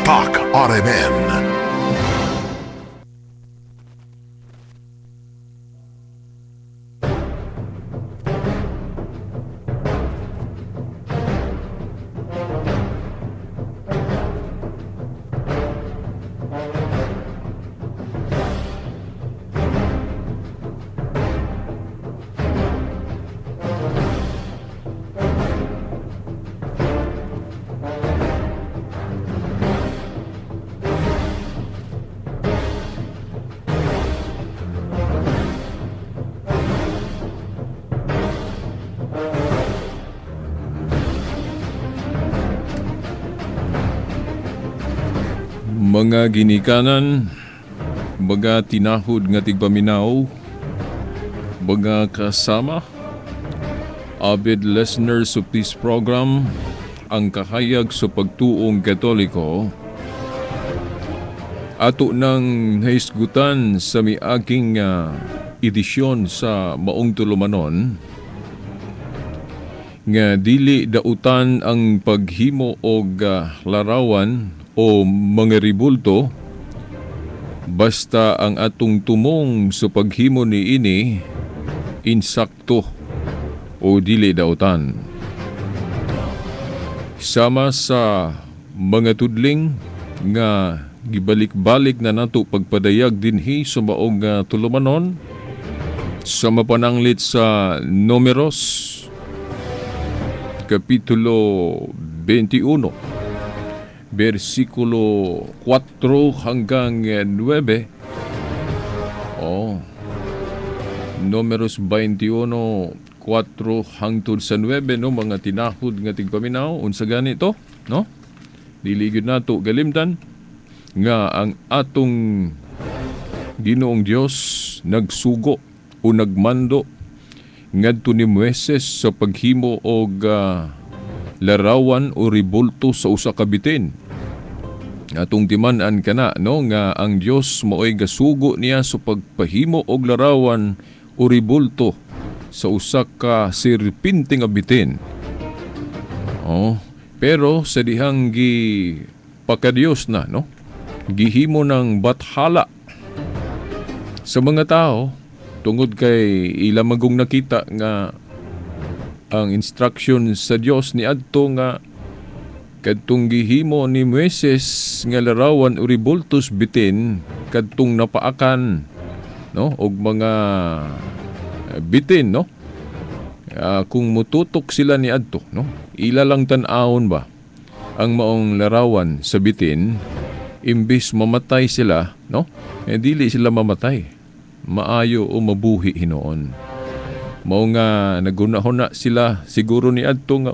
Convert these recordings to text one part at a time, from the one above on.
Tatak RMN. Mga ginikanan, baga tinahod nga tigpaminaw, baga kasama, avid listeners of this program, ang kahayag sa pagtuong Katoliko, ato nang nahisgutan sa miaging edisyon sa Maong Tulumanon, nga dili dautan ang paghimo og larawan o mga ribulto, basta ang atong tumong sa paghimo ni ini insakto o dili dautan. Sama sa mga tudling nga gibalik-balik na nato pagpadayag dinhi sa Maong Tulumanon sa mapananglit sa Números Kapitulo 21 versikulo 4 hanggang 9. Números 21, 4 hangtod sa 9, no, mga tinahod nga tigpaminaw. Unsa ganito, no? Dili gyud nato galimtan nga ang atong Ginoong Dios nagsugo o nagmando ngadto ni Moises sa paghimo og larawan o ribulto sa usa ka bitin. Atong timan-an kana, no, nga ang Dios maoy gasugo niya sa pagpahimo og larawan o ribulto sa usa ka sirpinte nga bitin. Pero sa dihang pakadiyos na, no, gihimo ng bathala sa mga tao tungod kay ilang magong nakita nga ang instruction sa Dios ni adto nga kadtong gihimo ni Moises nga larawan o ribultos bitin kadtong napaakan, no, og mga bitin, no, kung mututok sila ni adto, no, ila lang tan-awon ba ang maong larawan sa bitin, imbis mamatay sila, no, dili sila mamatay, maayo o mabuhi hinoon. Mao nga nagunahuna sila siguro ni adto nga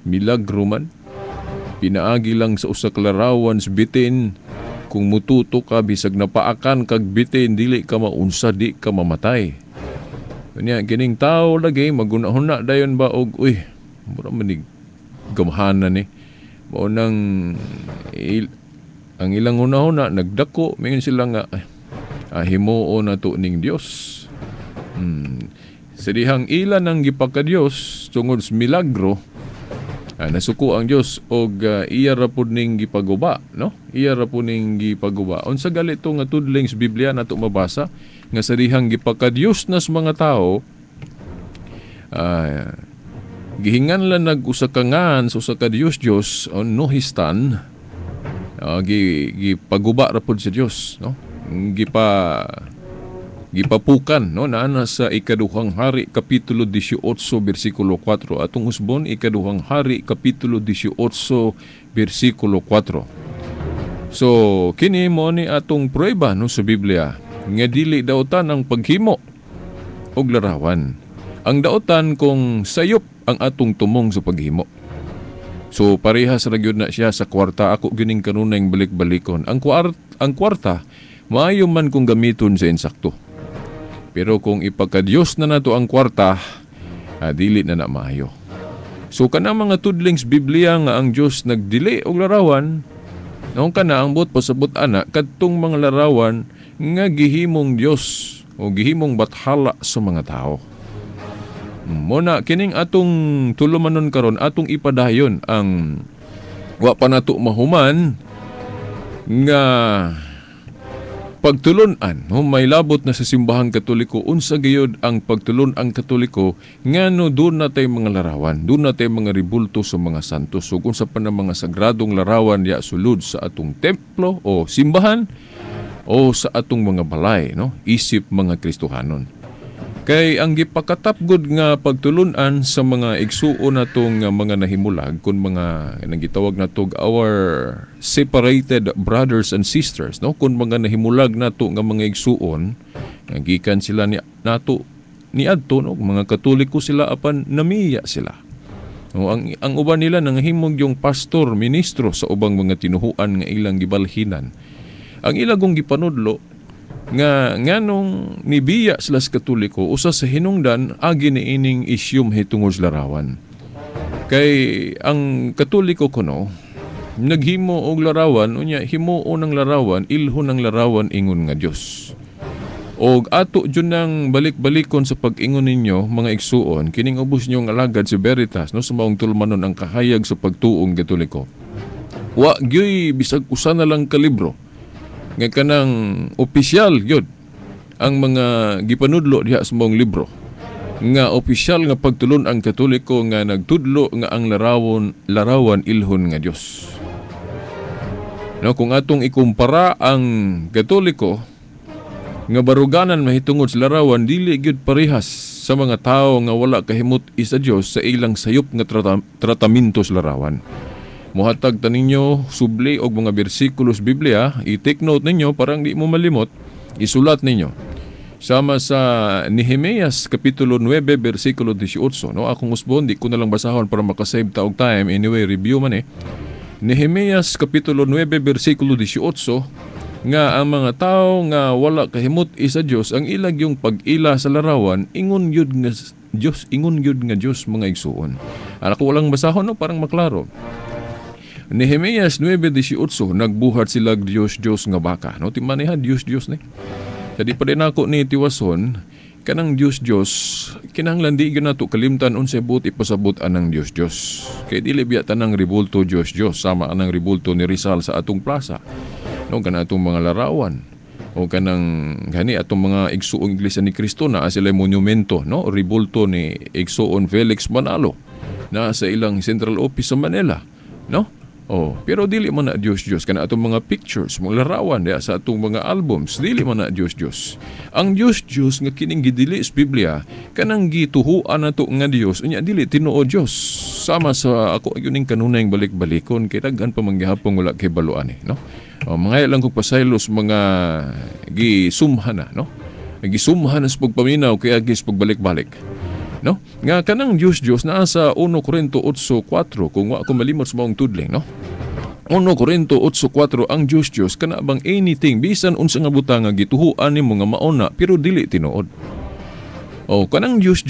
milagro man, pinaagi lang sa usa ka larawan sa bitin, kung mututo ka bisag napaakan kag bitin dili ka maunsa, di ka mamatay. Unya kining tao lagi magunahuna dayon ba og mura manig gamhanan ni. Mao nang ang ilang hunahuna nagdako mingon sila nga himuon nato ning Dios. Sa dihang ilan ang gipakadiyos tungod sa milagro, nasuko ang Dios og iya ra pud ning gipaguba, no? Iya ra pud ning gipaguba. Unsa gali to nga tudling sa Biblia nato mabasa nga sa dihang gipakadiyos na sa mga tao, gihingan lang nag-usa ka ngan sa usa ka Dios nohistan, gipaguba ra pud sa Dios, no? Gipapukan, no, naana sa ikaduhang hari kapitulo 18 bersikulo 4, atong usbon ikaduhang hari kapitulo 18 bersikulo 4. So kini mo ni atong prueba, no, sa Biblia nga dili daotan ang paghimo og larawan. Ang daotan kung sayop ang atong tumong sa paghimo. So parehas ra gyud na siya sa kwarta. Ako gining kanunay balik-balikon. Ang kwarta maayo man kung gamiton sa insakto. Pero kung ipagkadiyos na nato ang kwarta, dili na maayo. So kana mga tudlings Biblia nga ang Dios nagdili og larawan, naong kana ang buot pasabot ana kadtong mga larawan nga gihimong Dios o gihimong bathala sa mga tao. Muna kining atong tulumanon karon, atong ipadayon ang wa pa nato mahuman nga pagtulunan, no, may labot na sa simbahang Katoliko, unsa gayud ang pagtulon ang Katoliko, ngano doon natay mga larawan, doon natay mga ribulto sa mga santos, ug unsa pa na mga sagradong larawan ya sulod sa atong templo o simbahan o sa atong mga balay, no, isip mga Kristohanon. Kay ang gipakatapgod nga pagtulunan sa mga igsuo natong mga nahimulag kun mga nagitawag natog our separated brothers and sisters, no, kun mga nahimulag nato nga mga igsuon gikan sila ni nato niadto, no, mga Katoliko sila apan namiya sila. No, ang uban nila nanghimog yung pastor, ministro sa ubang mga tinuhuan nga ilang gibalhinan. Ang ilagong gipanudlo nga nganong nibiya sila sa Katoliko usa sa hinungdan agi ni ining isyum hitungod sa larawan. Kay ang Katoliko kuno naghimo og larawan unya himuo ng larawan ilhon ng larawan ingon nga Dios. Og ato jud nang balik-balikon sa pag-ingon ninyo mga igsuon kining ubos niyo nga alagad si Veritas, no, sa maong tulmanon ang kahayag sa pagtuong Katoliko. Wa gyoy bisag usa na lang ka libro nga kanang opisyal yun ang mga gipanudlo diha sa mong libro nga opisyal nga pagtulon ang Katoliko nga nagtudlo nga ang larawan ilhon nga Dios. No, kung atong ikumpara ang Katoliko nga baruganan mahitungod sa larawan, dili gyud parehas sa mga tawo nga wala kahimot isa Dios sa ilang sayop nga tratamento sa larawan. Muhatag ta ninyo subli og mga bersikulos Biblia, i-take note ninyo parang di mo malimot, isulat ninyo. Sama sa Nehemias kapitulo 9 bersikulo 18, no, akong usbon di ko na lang basahon para makasave ta og time, anyway review man Nehemias kapitulo 9 bersikulo 18 nga ang mga tao nga wala kahimot isa Dios ang ilag yung pag-ila sa larawan ingon yud nga Dios mga igsuon. Ana ko walang basahon, no, parang maklaro. Nehemias 9:18 nagbuhat sila Diyos nga baka, no, timanihan Diyos ni. Sa di pa din ako ni tiwason kanang Diyos kinahanglan di gyud nato kalimtan unsay buot ipasabot anang Diyos. Kay dili biya tanang ribulto Diyos sama anang ribulto ni Rizal sa atong plaza, no, kana atong mga larawan o kanang gani atong mga igsuong Iglesia ni Cristo na sila monumento, no, ribulto ni igsuon Felix Manalo na sa ilang central office sa Manila, no. Oh, pero dili man na Diyos kana atong mga pictures, mga larawan diya sa atong mga albums, dili man na Diyos. Ang Diyos nga kining gidili sa Biblia kanang gituhuan nato nga Dios unya dili tinuod Dios. Sama sa ako yuning kanunay balik-balikon kay daghan pa manggihapon wala kay baluan no. Oh, mga lang kog pasaylos mga gisumhan na, no. Gisumhan sa pagpaminaw kay agis pagbalik-balik. No? Nga kanang Diyos naa sa 1 Corinto 8:4 kung wa ko malimot sa maong tudling, no? 1 Corinto 8:4 ang Diyos kana bang anything bisan unsa nga butang nga gituhuan nimo nga mauna pero dili tinuod. O kanang Diyos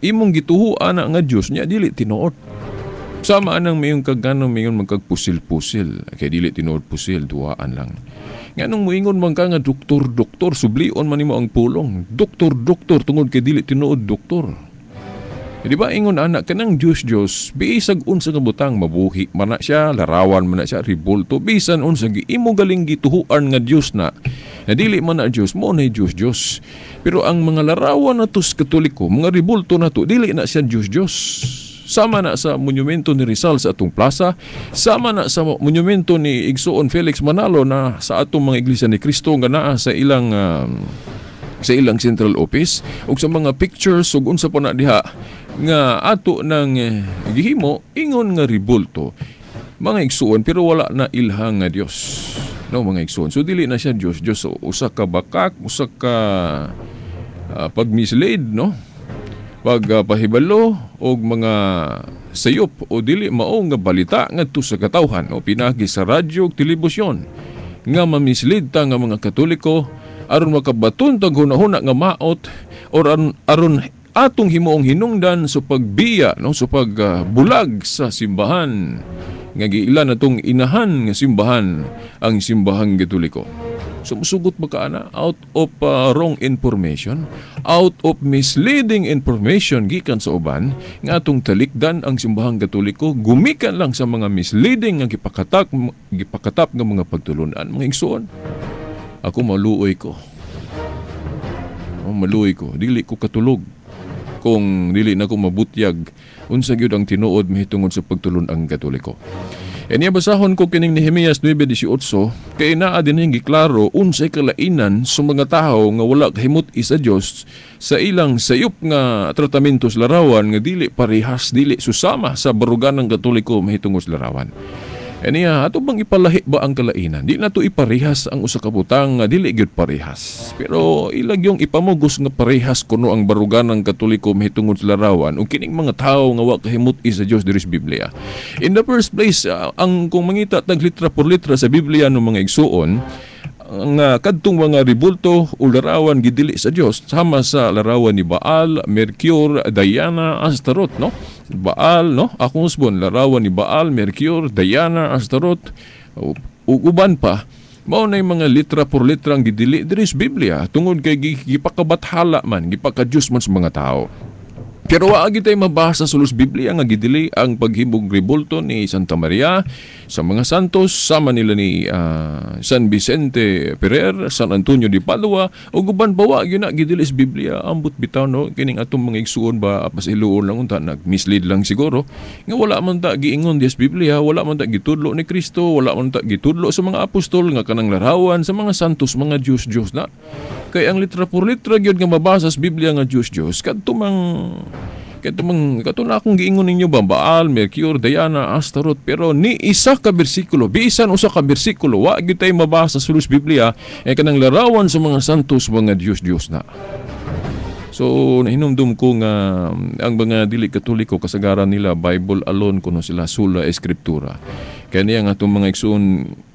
imong gituhuan na nga Diyos nya dili tinuod. Sama anang mayong kagano mayon magkagpusil-pusil kay dili tinuod pusil duaan lang. Nganong moingon man ka nga doktor, sublion man nimo ang pulong. Doktor, tungod kay dili tinuod doktor. Di ba ingon anak kanang Diyos bisag unsa nga butang mabuhi man na siya, larawan man na siya, ribulto bisan unsa imo galing gituhuan nga Dios na dili man na Dios mo na Dios. Pero ang mga larawan nato sa Katoliko, mga ribulto nato dili na siya Dios. Sama na sa monumento ni Rizal sa atong plaza, sama na sa monumento ni Igsoon Felix Manalo na sa atong mga Iglesia ni Cristo nga naa sa ilang central office, ug sa mga pictures ug unsa pa na diha nga ato nang gihimo ingon nga ribulto mga igsuon pero wala na ilhang nga Dios, no, mga igsuon. So dili na siya Dios, usa ka bakak, usa ka pagmislead, no, pagpahibalo og mga sayop o dili mao nga balita ngadto sa katawhan o pinagi sa radyo ug telebisyon nga mamislead ta nga mga Katoliko aron makabaton tag hunahuna nga maot or aron atong himuong hinungdan sa pagbiya, no, sa pagbulag sa simbahan nga giilan natong inahan nga simbahan ang simbahang Katoliko. Sumusugot ba ka ana? Out of wrong information, out of misleading information gikan sa uban nga atong talikdan ang simbahang Katoliko, gumikan lang sa mga misleading nga gipakatap nga mga pagtulunan, mga igsoon. Ako maluoy ko. Dili ko katulog kung dili na ko mabutyag unsa gyud ang tinuod mahitungod sa pagtulon ang Katoliko. Niya basahon ko kining Nehemias 9:18 kay naa dinhi giklaro unsay kalainan sa mga tawo nga wala kahimot sa Dios sa ilang sayop nga tratamento sa larawan nga dili parehas, dili susama sa barugan ng Katoliko mahitungod sa larawan. Niya ato bang ipalahi ba ang kalainan? Di na to iparehas ang usa ka butang nga dili gyud parehas. Pero ilag yung ipamugos nga parehas kuno ang barugan ng Katoliko mahitungod sa larawan ug kining mga tawo nga wa kahimot sa Dios diri sa Biblia. In the first place, ang kung mangita tag litra por litra sa Biblia no mga igsuon, ang kadtong mga ribulto o larawan gidili sa Dios sama sa larawan ni Baal, Mercure, Diana, Astaroth, no? Baal, no? Akong usbon, larawan ni Baal, Mercure, Diana, Astaroth, uban pa, mao na mga litra por litra ang gidili diri sa Biblia tungod kay gipakabathala man, gipaka-Diyos man sa mga tao. Pero wa gyud tay mabasa sa Biblia nga gidili ang paghimog ribulto ni Santa Maria sa mga santos sama nila ni San Vicente Ferrer, San Antonio de Padua ug uban pa wa gyud na gidili sa Biblia. Ambot bitaw no kining atong mga igsuon ba pasiluon lang unta nagmislead lang siguro nga wala man ta giingon sa Biblia, wala man ta gitudlo ni Kristo, wala man ta gitudlo sa mga apostol nga kanang larawan sa mga santos, mga Diyos na. Kay ang litra por litra gyud nga mabasa sa Biblia nga Diyos kadto na akong giingon ninyo ba Baal, Mercure, Diana, Astaroth, pero ni isa ka bersikulo, bisan usa ka bersikulo wa gyud tay mabasa sa Biblia kanang larawan sa mga santos, mga Diyos na. So nahinumdum ko nga ang mga dili Katoliko kasagaran nila Bible alone kuno sila sola escritura. Kaya niya nga itong mga igsoon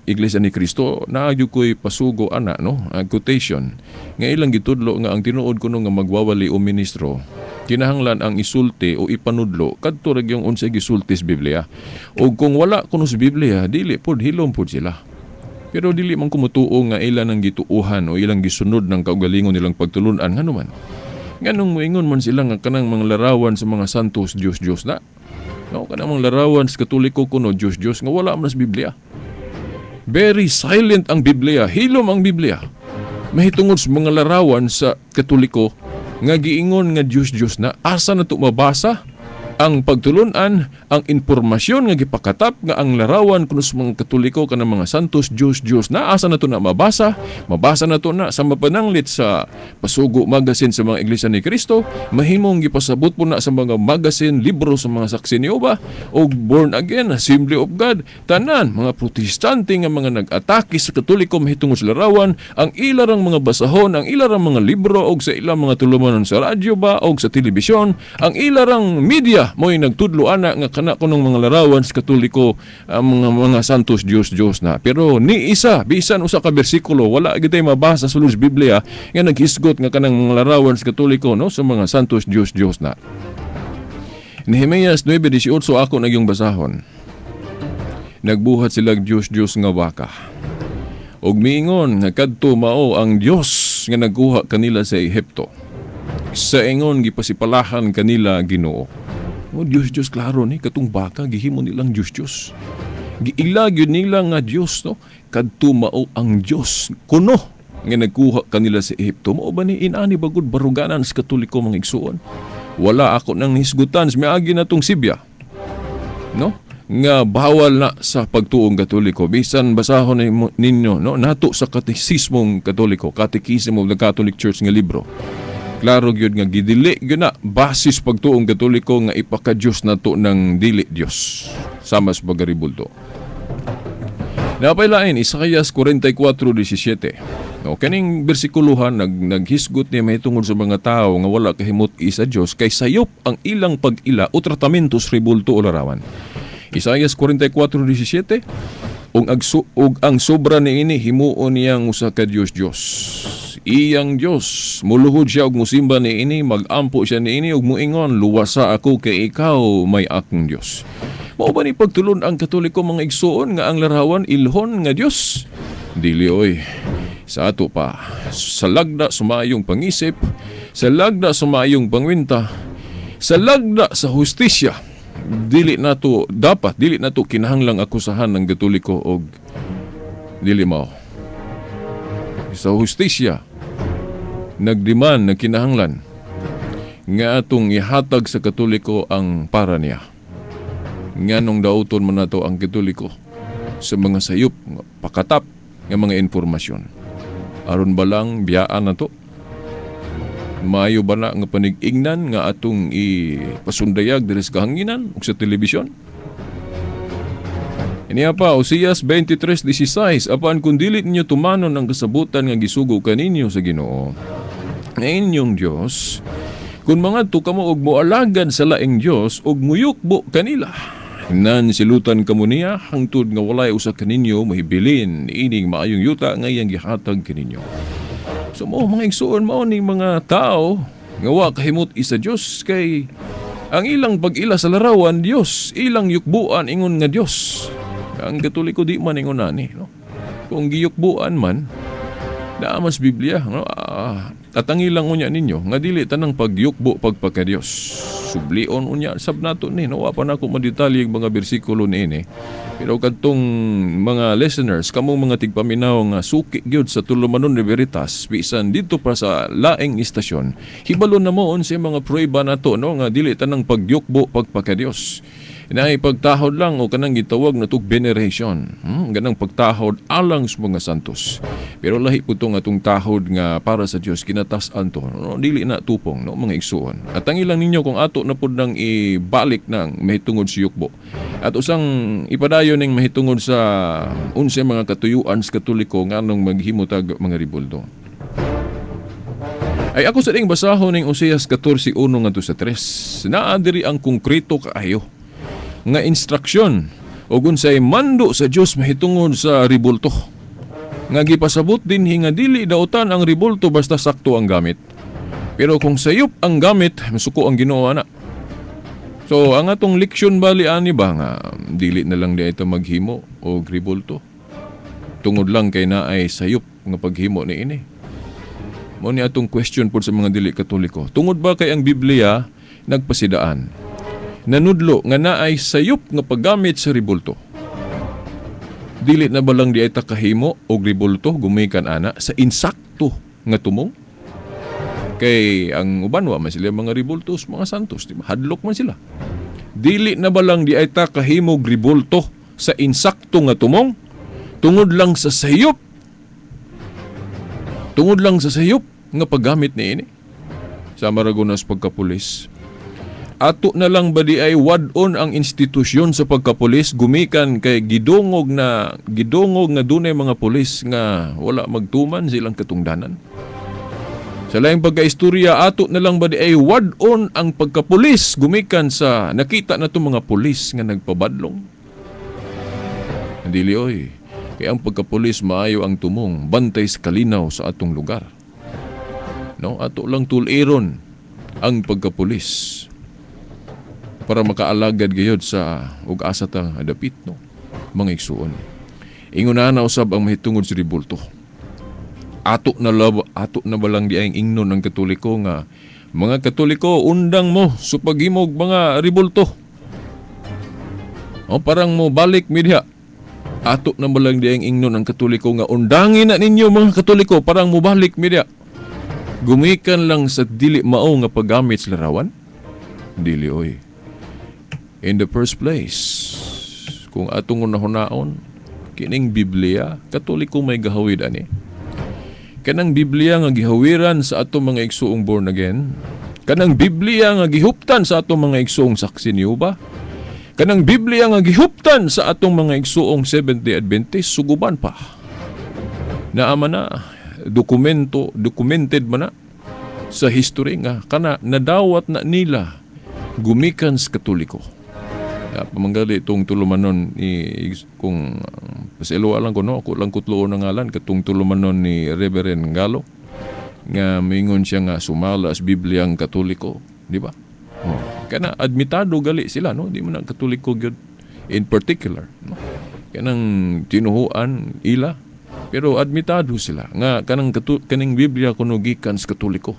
Iglesia ni Cristo naagyo ko'y pasugo ana no quotation nga ilang gitudlo nga ang tinuod kuno nga magwawali o ministro kinahanglan ang isulti o ipanudlo kadto ra gyung unsay gisulti sa Biblia. O kung wala kuno sa Biblia dili pod hilom pod sila. Pero dili man kumutuo nga ilan ang gituuhan o ilang gisunod ng kaugalingon nilang pagtulunan nganuman. Nganong moingon man sila nga kanang mga larawan sa mga santos Diyos na. No, kanang mga larawan sa Katoliko kuno Diyos nga wala man sa Biblia. Very silent ang Biblia, hilom ang Biblia. Mahitungod sa mga larawan sa Katoliko nga giingon nga Diyos na asa na to mabasa ang pagtulunan, ang impormasyon nga gipakatap nga ang larawan kuno sa mga Katoliko kanang mga santos Diyos na asa na to na mabasa na to na sa mapananglit sa Pasugo magazine sa mga Iglesia ni Cristo, mahimong gipasabot po na sa mga magazine, libro sa mga Saksi ni Jehova o Born Again, Assembly of God, tanan mga protestante nga mga nag-atake sa Katoliko mahitungod sa larawan, ang ilarang mga basahon, ang ilarang mga libro o sa ilang mga tulumanon sa radyo ba o sa telebisyon, ang ilarang media mo'y nagtudlo ana nga kana kunong mga larawan sa Katoliko mga santos Diyos na. Pero ni isa bisan usa ka bersikulo wala gid tay mabasa sa Biblia nga naghisgot nga kanang mga larawan sa Katoliko no sa mga santos Diyos na. Nehemias 9:18 ako nagyong basahon. Nagbuhat sila Diyos nga waka. Og miingon nga kadto mao ang Dios nga nagkuha kanila sa Ehipto. Sa ingon gipasipalahan kanila Ginoo. O Diyos, klaro ni, katong baka, gihimo nilang Diyos. Giilag yun nila nga Diyos, no? Kadto mao ang Diyos. Kuno, nga nagkuha kanila sa Ehipto. Mao ba ni inani bagod baruganan sa Katoliko mga igsuon? Wala ako nang hisgutan, miagi na tong Sibya. No? Nga bawal na sa pagtuong Katoliko. Bisan basahon ninyo, no? Nato sa katekismong Katoliko, Catechism of the Catholic Church nga libro. Klaro gyud nga gidili gyud na basis pagtuong Katoliko nga ipaka-Diyos nato ng dili Dios sama sa pagaribulto. Napailain Isaias 44:17. No, kaning bersikuluhan naghisgot niya mahitungod sa mga tao nga wala kahimot isa Dios kay sayop ang ilang pag-ila o tratamentos ribulto o larawan. Isaias 44:17 ug ang sobra niini himuon niyang usa ka Diyos. Iyang Diyos, muluhod siya og musimba niini, magampo siya niini og muingon, luwasa ako kay ikaw may akong Diyos. Mao ba ni pagtulon ang Katoliko mga igsuon nga ang larawan ilhon nga Diyos? Dili oy. Sa ato pa, sa lagda sumayong pangisip, sa lagda sumayong pangwinta, sa lagda sa hustisya, dili nato kinahanglang akusahan ng Katoliko og dili mao. Sa hustisya, nagdemand na kinahanglan nga atong ihatag sa Katoliko ang para niya. Nganong dauton man nato ang Katoliko sa mga sayop, pakatap nga mga informasyon. Aron ba lang biyaan na to? Maayo ba na nga panig-ingnan nga atong ipasundayag diri sa kahanginan o sa telebisyon? Iniya pa, Oseas 23:16, apan kung dili ninyo tumanon ang kasabutan nga gisugo kaninyo sa Ginoo, nga inyong Dios, kung mga kamo og moalagad sa laing Dios og muyukbo kanila, nan silutan kamo niya hangtod nga walay usa kaninyo mahibilin ining maayong yuta nga iyang gihatag kaninyo. So mo mga igsuon mao ning mga tao nga wa kahimot isa Dios kay ang ilang pag-ila sa larawan Dios, ilang yukbuan ingon nga Dios. Ang Katoliko di man ingon ani, no? Kung giyukbuan man naamas Biblia, no? At ang ilang unya ninyo nga dili tanang pagyukbo pagpaka-Dios. Sublion unya sab nato ni, no? Wa pa nako madetalye ang mga bersikulo niini. Pero kadtong mga listeners, kamong mga tigpaminaw nga suki gyud sa tulumanon ni Veritas, bisan dito pa sa laing istasyon, hibalon na moon sa mga prueba nato, no? Nga dili tanang pagyukbo pagpaka-Dios. Inay pagtahod lang o kanang gitawag na tug veneration. Ganang pagtahod alang sa mga santos. Pero lahi po itong atong tahod nga para sa Diyos, kinatasan to. No? Dili na tupong, no? Mga igsuon. At ang ilang ninyo kung ato na po nang ibalik ng mahitungod sa yukbo. At usang ipadayon ng mahitungod sa unsa mga katuyuan sa Katoliko nga nung maghimutag mga ribulto. Ay ako sa ding basahon ng Oseas 14:1 ngadto sa 3. Naa diri ang konkreto kaayo nga instruksyon o unsay mando sa Dios mahitungod sa ribulto. Nga gipasabot din nga dili dautan ang ribulto basta sakto ang gamit. Pero kung sayop ang gamit, masuko ang Ginoo ana. So ang atong leksyon bali ani ba nga dili na lang di ito maghimo o ribulto. Tungod lang kay naay sayop nga paghimo ni ini. Mao ni atong question pod sa mga dili Katoliko. Tungod ba kay ang Biblia nagpasidaan? Nanudlo nga naay sayop nga paggamit sa ribulto. Dili na ba lang di ay takahimo og ribulto gumikan ana sa insakto nga tumong? Kay ang uban wa man sila mga ribultos, mga santos, di ba? Hadlok man sila. Dili na ba lang di ay takahimo og ribulto sa insakto nga tumong? Tungod lang sa sayop. Tungod lang sa sayop nga paggamit ni ini. Sa maragunas pagkapulis. Ato na lang ba di ay wadon ang institusyon sa pagkapulis gumikan kay gidungog nga dunay mga pulis nga wala magtuman silang katungdanan. Sa laing pagkaistorya, ato na lang ba di ay wadon ang pagkapulis gumikan sa nakita na itong mga pulis nga nagpabadlong. Dili oy, kay ang pagkapulis maayo ang tumong bantay sa kalinaw sa atong lugar. No, ato lang tuliron ang pagkapulis para makaalagad gayod sa ug asa ta dapit, no? Mga igsuon. Ingon na usab ang mahitungod sa ribulto. Ato na ba lang di ay ingnon ng Katoliko nga mga Katoliko undang mo sa paghimog mga ribulto. O parang mo balik media. Ato na ba lang di ay ingnon ng Katoliko nga undangin na ninyo mga Katoliko parang mo balik media. Gumikan lang sa dili mao nga paggamit sa larawan. Dili oy. In the first place, kung atong unahunaon, kining Biblia, Katoliko may gahawid ani. Kanang Biblia nga gihawiran sa atong mga igsuong born again, kanang Biblia nga gihuptan sa atong mga igsuong saksi ni Jehova, kanang Biblia nga gihuptan sa atong mga igsuong Seventh-day Adventist, suguban pa. Naama na, documented man na sa history nga, kana nadawat na nila gumikan sa Katoliko. Pamanggali itong tulumanon ni kung pasiluwa lang ko, no, ako lang kutloon ng ngalan katong tulumanon ni Reverend Galo nga mingon siya nga sumala sa Bibliang Katoliko, di ba? Kana admitado gali sila, no, di man ang Katoliko gyud in particular, no. Kanang tinuhuan ila Pero admitado sila nga kaning Biblia kuno gikan sa Katoliko.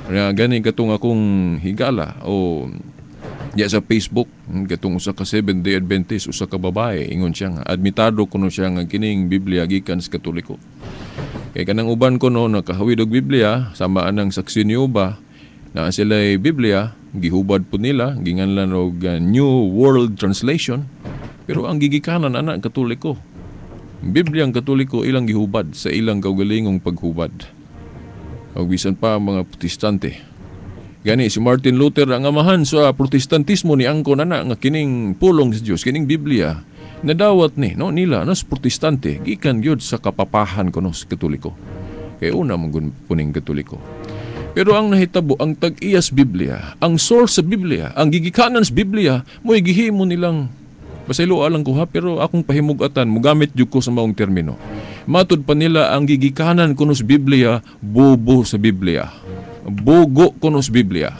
Nga gani katong akong higala o sa Facebook katong usa ka Seventh-day Adventist, usa ka babae, ingon siya nga admitado kuno siya nga kining Biblia gikan sa Katoliko. Kay kanang uban kuno nakahawid og Biblia sama anang saksi ni Uba na sila'y Biblia gihubad po nila ginganlan og New World Translation, pero ang gigikanan ana Katoliko. Biblia ang Katoliko ilang gihubad sa ilang kaugalingong paghubad. O bisan pa mga Protestante. Gani si Martin Luther ang amahan sa Protestantismo ni angkon ana nga kining pulong sa Dios, kining Biblia nadawat nila sa Protestante gikan gyud sa kapapahan kuno sa Katoliko. Kay una mong puning Katoliko. Pero ang nahitabo ang tag-iyas Biblia, ang source sa Biblia, ang gigikanan sa Biblia, mo'y gihimo nilang pasaylo alang ko ha, pero akong pahimugatan, mugamit jud ko sa maong termino. Matud pa nila ang gigikanan kuno sa Biblia, bobo sa Biblia. Bogo kuno sa Biblia.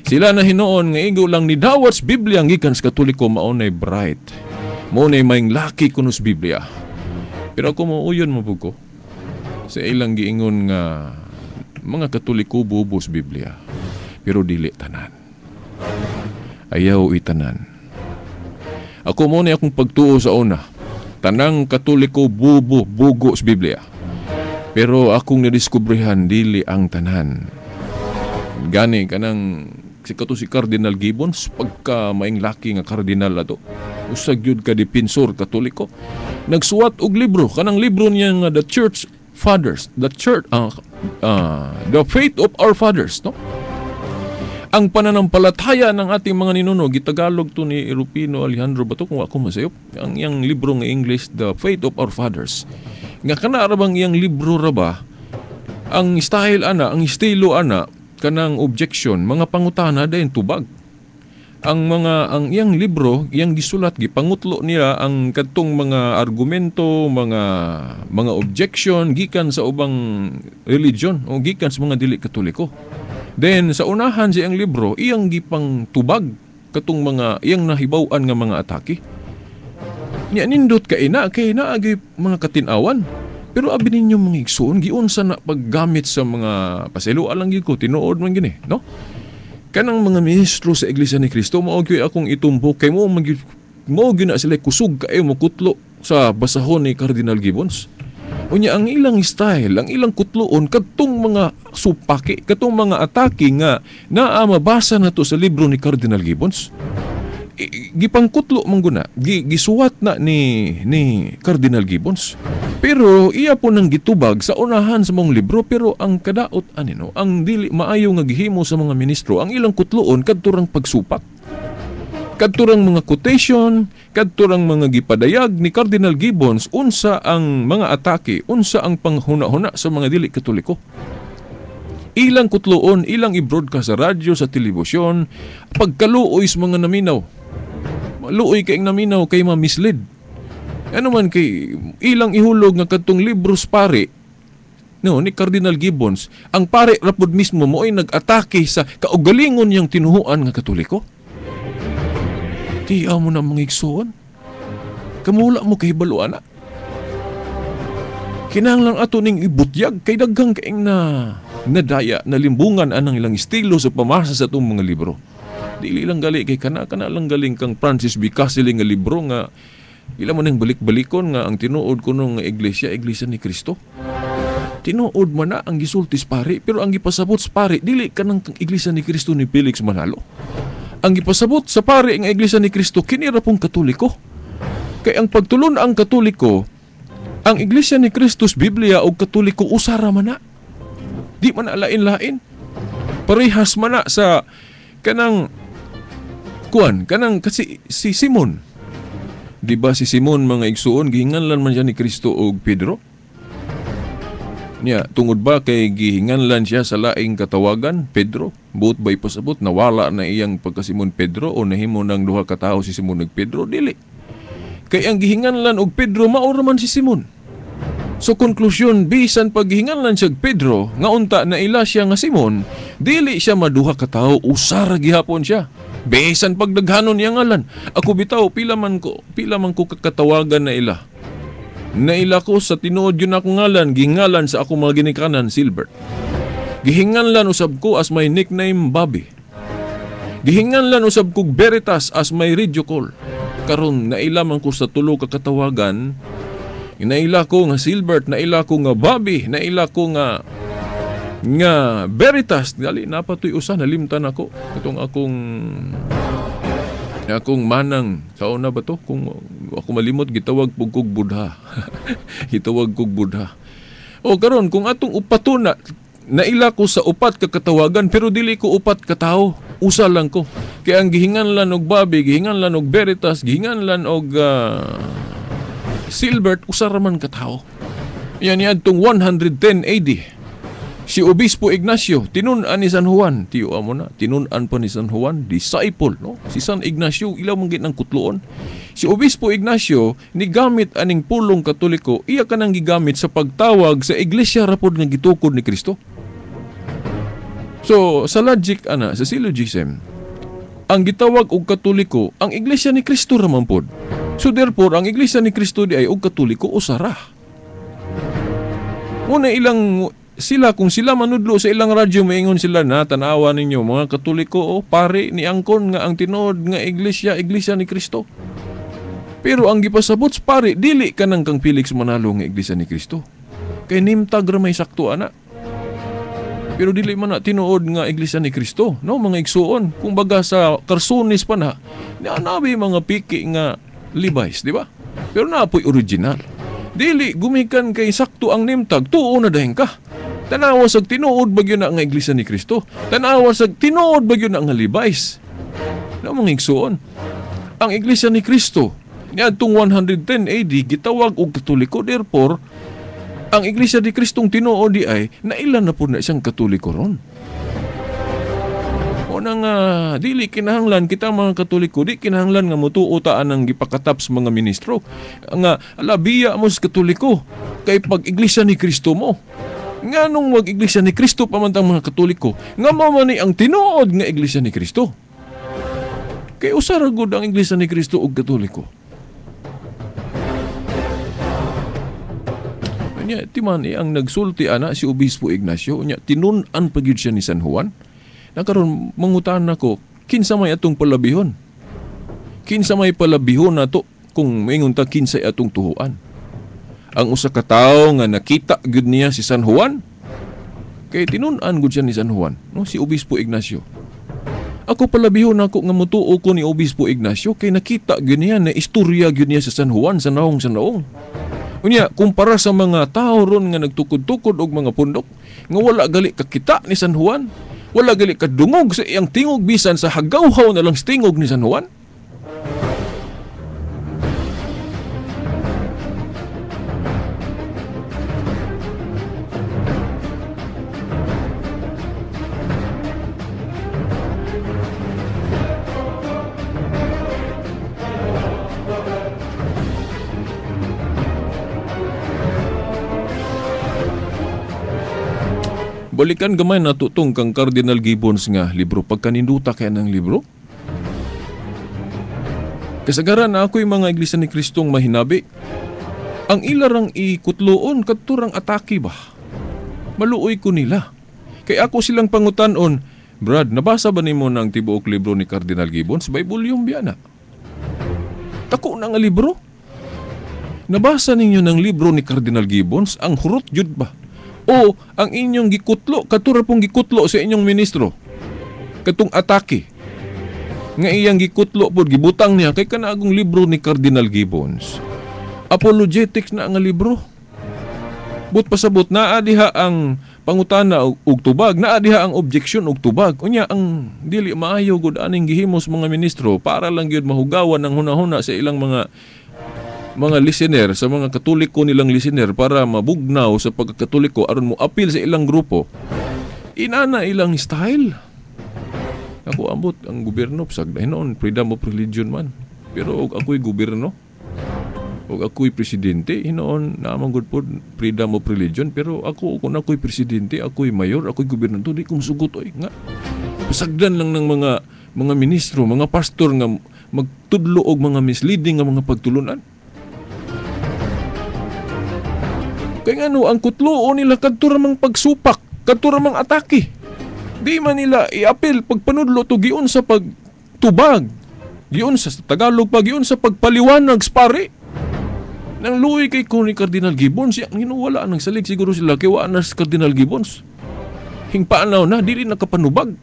Sila na hinuon nga igo lang ni dawat sa Biblia ang gikan sa Katoliko maunay bright. Maunay maing laki kuno sa Biblia. Pero ako mo uyon mabuko sa ilang giingon nga mga Katoliko bobo sa Biblia. Pero dili tanan. Ayaw itanan. Ako mo na akong pagtuo sa una. Tanang Katoliko bugo sa Biblia. Pero akong nadiskubrihan dili ang tanan. Gani kanang si Cardinal Gibbons pagka maing laki nga kardinal ato. Usag yun ka dipensor Katoliko. Nagsuwat og libro, kanang libro niya nga The Church Fathers, the Faith of Our Fathers, no? Ang pananampalataya ng ating mga ninuno, gitagalog to ni Rufino Alejandro Bato, kung ako masayop, ang iyang libro ng English, The Faith of Our Fathers. Nga kanarabang iyang libro raba, ang style ana, ang estilo ana, kanang objection, mga pangutana dayon tubag. Ang iyang libro, iyang gisulat, gipangutlo nila ang kadtong mga argumento, mga objection gikan sa ubang religion o gikan sa mga dili Katoliko. Then sa unahan sa iyang libro, iyang gipang tubag katong mga iyang nahibaw-an nga mga atake. Nya nindot kay naagi mga katinawan. Pero abi ninyo mga igsoon, giunsa na paggamit sa mga paselo alang gyud ko tinuod man gini, no? Kanang mga ministro sa Iglesia ni Cristo, mao gyud akong itumbok kay mo gyud na sila kusog kay mo kutlo sa basahon ni Cardinal Gibbons. Unya ang ilang style, ang ilang kutloon kadtong mga supaki, kadtong mga atake nga naa mabasa na to sa libro ni Cardinal Gibbons. Gipangkutlo man guna, gisuwat na ni Cardinal Gibbons. Pero iya po nang gitubag sa unahan sa mong libro, pero ang kadaot ang dili maayo nga gihimo sa mga ministro, ang ilang kutloon kadturang pagsupak. Kadturang mga quotation, kadturang mga gipadayag ni Cardinal Gibbons unsa ang mga atake, unsa ang panghuna-huna sa mga dili Katoliko. Ilang kutloon, ilang i-broadcast sa radyo, sa telebisyon, pagkaluoy sa mga naminaw. Luoy kay naminaw kay ma-mislead. Ano man kay ilang ihulog nga kadtong libros pare ni Cardinal Gibbons, ang pare rapod mismo mo ay nag-atake sa kaugalingon niyang tinuhuan nga Katoliko. Tiyaw mo na mga igsoon. Kamula mo kay baluana. Kinahanglan ato ning ibutyag kay daghang kaing nadaya na limbungan anang ilang estilo sa pamasa sa itong mga libro. Dili lang gali kay kana lang galing kang Francis B. Castle nga libro nga ila man ang balik-balikon nga ang tinuod ko nung iglesia ni Cristo. Tinuod man na ang gisultis pare, pero ang gipasabot sa pare dili kanang iglesia ni Cristo ni Felix Manalo. Ang gipasabot sa pare nga iglesia ni Cristo kini ra pong Katoliko. Kay ang pagtulon ang Katoliko, ang iglesia ni Cristo sa Biblia o Katoliko usara man na. Di man alain-lain. Parehas man na sa kanang kasi si Simon. Di ba si Simon mga igsuon gihinganlan man siya ni Kristo og Pedro? Nya tungod ba kay gihinganlan siya sa laing katawagan Pedro? Buot ba'y pasabot nawala na iyang pagka-Simon Pedro o nahimo ng duha ka tawo si Simon ug Pedro? Dili. Kay ang gihinganlan og Pedro mao ra man si Simon. So konklusyon, bisan paghihinganlan siya Pedro nga unta na ila siya nga Simon, dili siya maduha ka tawo, usara gihapon siya. Bisan pagdaghanon niya ngalan. Ako bitaw pila man ko kakatawagan na ila. Naila ko sa tinuod yun ako ngalan, gingalan sa ako mga ginikanan, Silbert. Gihinganlan usab ko as my nickname, Bobby. Gihinganlan usab ko Veritas as my radio call. Karon naila man ko sa tulo ka katawagan, naila ko nga Silbert, naila ko nga Bobby, naila ko nga Veritas. Dali, napatoy usa, nalimtan ako. Itong akong manang, sauna ba to? Kung ako malimot, gitawag po kog Budha. Gitawag kog Budha. O karon kung atong upatuna, naila ko sa upat ka katawagan, pero dili ko upat ka tao. Usa lang ko. Kaya ang gihinganlan og Bobby, gihinganlan og Veritas, gihinganlan og Silbert, usa raman ka tao. Yan tong 110 AD. Si Obispo Ignacio, tinunan ni San Juan. Tiyo mo na, tinunan pa ni San Juan, disciple, no? Si San Ignacio, ilaw mong ng kutloon. Si Obispo Ignacio, ni gamit aning pulong Katoliko, iya ka nang gigamit sa pagtawag sa iglesia rapod nga gitukod ni Kristo. So, sa logic, sa syllogism, ang gitawag og Katoliko, ang iglesia ni Kristo raman pod. So therefore, ang iglesia ni Kristo di ay og Katoliko usara. Muna ilang sila, kung sila manudlo sa ilang radyo, maingon sila na, tanawa ninyo, mga Katoliko, pare ni angkon nga ang tinuod nga iglesia ni Kristo. Pero ang gipasabot, pare, dili ka nang kang Felix Manalo nga iglesia ni Kristo. Kay nimtag ramay sakto, ana. Pero dili man na tinuod nga iglesia ni Kristo, no, mga igsuon. Kung baga sa Carsones pa na, naanabi mga piki nga Levi's, di ba? Pero naapoy original. Dili, gumikan kay sakto ang nimtag, tuo na dahin ka. Tanawa sag tinuod bagyo na nga iglesia ni Kristo. Tanawa sag tinuod bagyo na nga Levi's. Na mga igsuon. Ang iglesia ni Kristo, niadtong 110 AD, gitawag og Katoliko. Therefore, ang iglesia ni Kristong tinuod di ay, nailan na po na siyang Katoliko ron. O nang dili kinahanglan kita mga Katoliko, di kinahanglan nga mutuotaan ang gipakatap sa mga ministro. Nga, alabiya mo sa Katoliko, kay pag iglesia ni Kristo mo. Nga nung mag-iglesia ni Kristo pamantang mga Katoliko, nga mamani ang tinuod nga iglesia ni Kristo. Kay usaragod ang iglesia ni Kristo og Katoliko. Nya timan ang nagsulti ana si Obispo Ignacio, nya tinunan pagyud siya ni San Juan. Nakaron mangutan nako, kinsa may atong palabihon? Kinsa may palabihon nato kung maingon ta kinsay atong tuhuan? Ang usa ka tawo nga nakita gyud niya si San Juan, kay tinunan gud siya ni San Juan, no, si Obispo Ignacio. Ako palabihon ako nga mutuo ko ni Obispo Ignacio kay nakita gyud niya na istorya gyud niya sa San Juan sa naong. Unya, kumpara sa mga tao ron nga nagtukod-tukod og mga pundok, nga wala gali kakita ni San Juan, wala gali kadungog sa iyang tingog bisan sa hagawhaw na lang sa tingog ni San Juan. Balikan gamay natutong kang Cardinal Gibbons nga libro. Pagkaninduta kaya ng libro? Kasagaran na ako'y mga iglesia ni Kristong mahinabi. Ang ilarang ikutloon, katurang atake ba? Maluoy ko nila. Kaya ako silang pangutanon, Brad, nabasa ba nimo ng tibuok libro ni Cardinal Gibbons? Bible yung biyana. Tako na nga libro? Nabasa ninyo ng libro ni Cardinal Gibbons? Ang hurot jud ba? O ang inyong gikutlo, katura pong gikutlo sa inyong ministro, katong atake nga iyang gikutlo po, gibutang niya kay kanagong libro ni Cardinal Gibbons. Apologetics na ang libro. But pasabot, naadiha ang pangutana og tubag, naadiha ang objection og tubag. Unya ang dili maayo gud aning gihimos mga ministro para lang gyud mahugawan ng hunahuna sa ilang mga listener, sa mga Katoliko nilang listener para mabugnaw sa pagkakatoliko aron mo appeal sa ilang grupo. Inana ilang style. Ako ambot ang gobyerno psag noon freedom of religion man. Pero og ako'y gobyerno, og ako'y presidente, hinoon naman gud pod freedom of religion. Pero ako kung ako'y presidente, ako'y mayor, ako'y gobernador, di ko masugot oy nga. Pasagdan lang ng mga ministro, mga pastor nga magtudlo og mga misleading nga mga pagtulunan. Kaya nga ang kutluo nila kadto ramang pagsupak, kadto ramang atake. Di man nila i-apil pagpanudlo to giun sa pagtubag, giun sa Tagalog pa, giun sa pagpaliwanag sa pare. Nang luwi kay ko ni Cardinal Gibbons, yang ginuwala ng salig siguro sila kay wa na si Cardinal Gibbons. Hingpaanaw na, dili nakapanubag.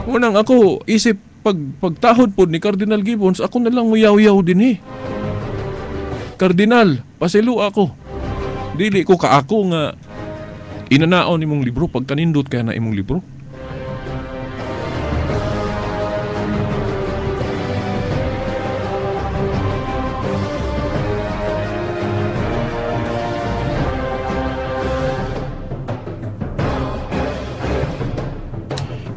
Unang ako, isip pagtahod po ni Cardinal Gibbons, ako na lang muyaw-yaw din eh. Kardinal, pasilo ako. Dili ko kaako nga inanaon imong libro pagkanindot kaya na imong libro.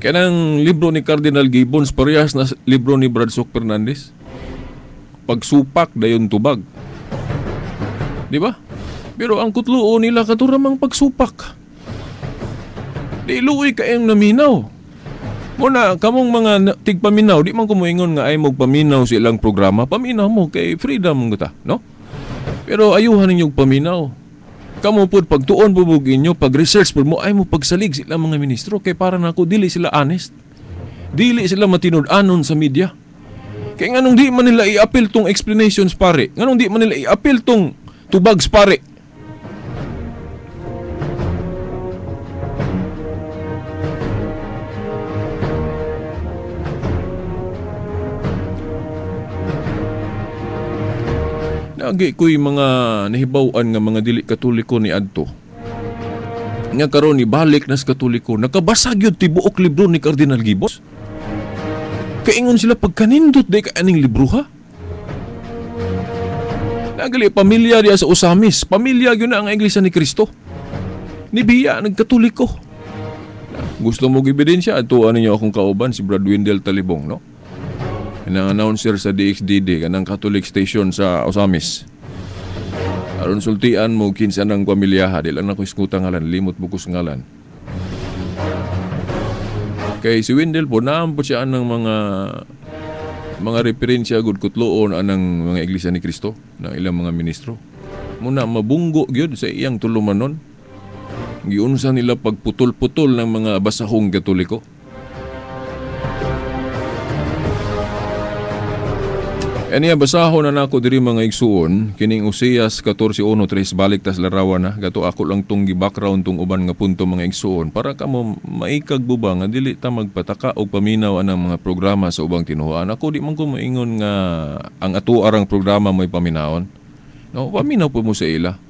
Kanang libro ni Cardinal Gibbons parehas na libro ni Bradshaw Fernandez. Pagsupak dayon tubag. Di ba? Pero ang kutluo nila katuramang pagsupak. Di luoy kayong naminaw. Muna, kamong mga tigpaminaw, di man kumuingon nga ay magpaminaw sa ilang programa. Paminaw mo kay freedom mo ta, no? Pero ayuhan ninyong paminaw. Kamu po pagtuon bubugin nyo, pag-research po mo, ay mo pagsalig sila mga ministro. Kaya para na ako, dili sila honest. Dili sila matinud-anon sa media. Kaya nga nung di man nila i-appeal tong explanations pare, nga nung di man nila i-appeal tong tubags pare. Nagi ko'y mga nahibawan nga mga dili katoliko ni adto. Nga karon ni balik nas katoliko, nakabasag yun tibuok libro ni Cardinal Gibbons. Kaingon sila pagkanindot day ka aning libro ha. Nagali pamilya diya sa Usamis, pamilya yun na ang Iglesia ni Cristo. Nibiya nagkatoliko. Gusto mo ebidensya ato ano niyo akong kauban si Brad Wendell Talibong, no? Nang announcer sa DXDD kanang Catholic station sa Osamis. Aron sultian mo kinsa nang pamilyaha, di lang ako iskuta ngalan, limot bukus ngalan. Kay si Wendell po naampot siya ng mga referensya gud kutloon anang mga Iglesia ni Cristo na ilang mga ministro. Muna mabunggo gyud sa iyang tulumanon. Giunsa nila pagputol-putol ng mga basahong Katoliko. Aniya basahon na nako diri mga igsuon kining Oseas 14:1-3 balik tas larawan na gato ako lang tong gi-background tong uban nga punto mga igsuon para kamo maikag buba nga dili ta magpataka og paminaw anang mga programa sa ubang tinuoan. Ako di man ko moingon nga ang ato arang programa mo'y paminawon. No, paminaw po mo sa ila.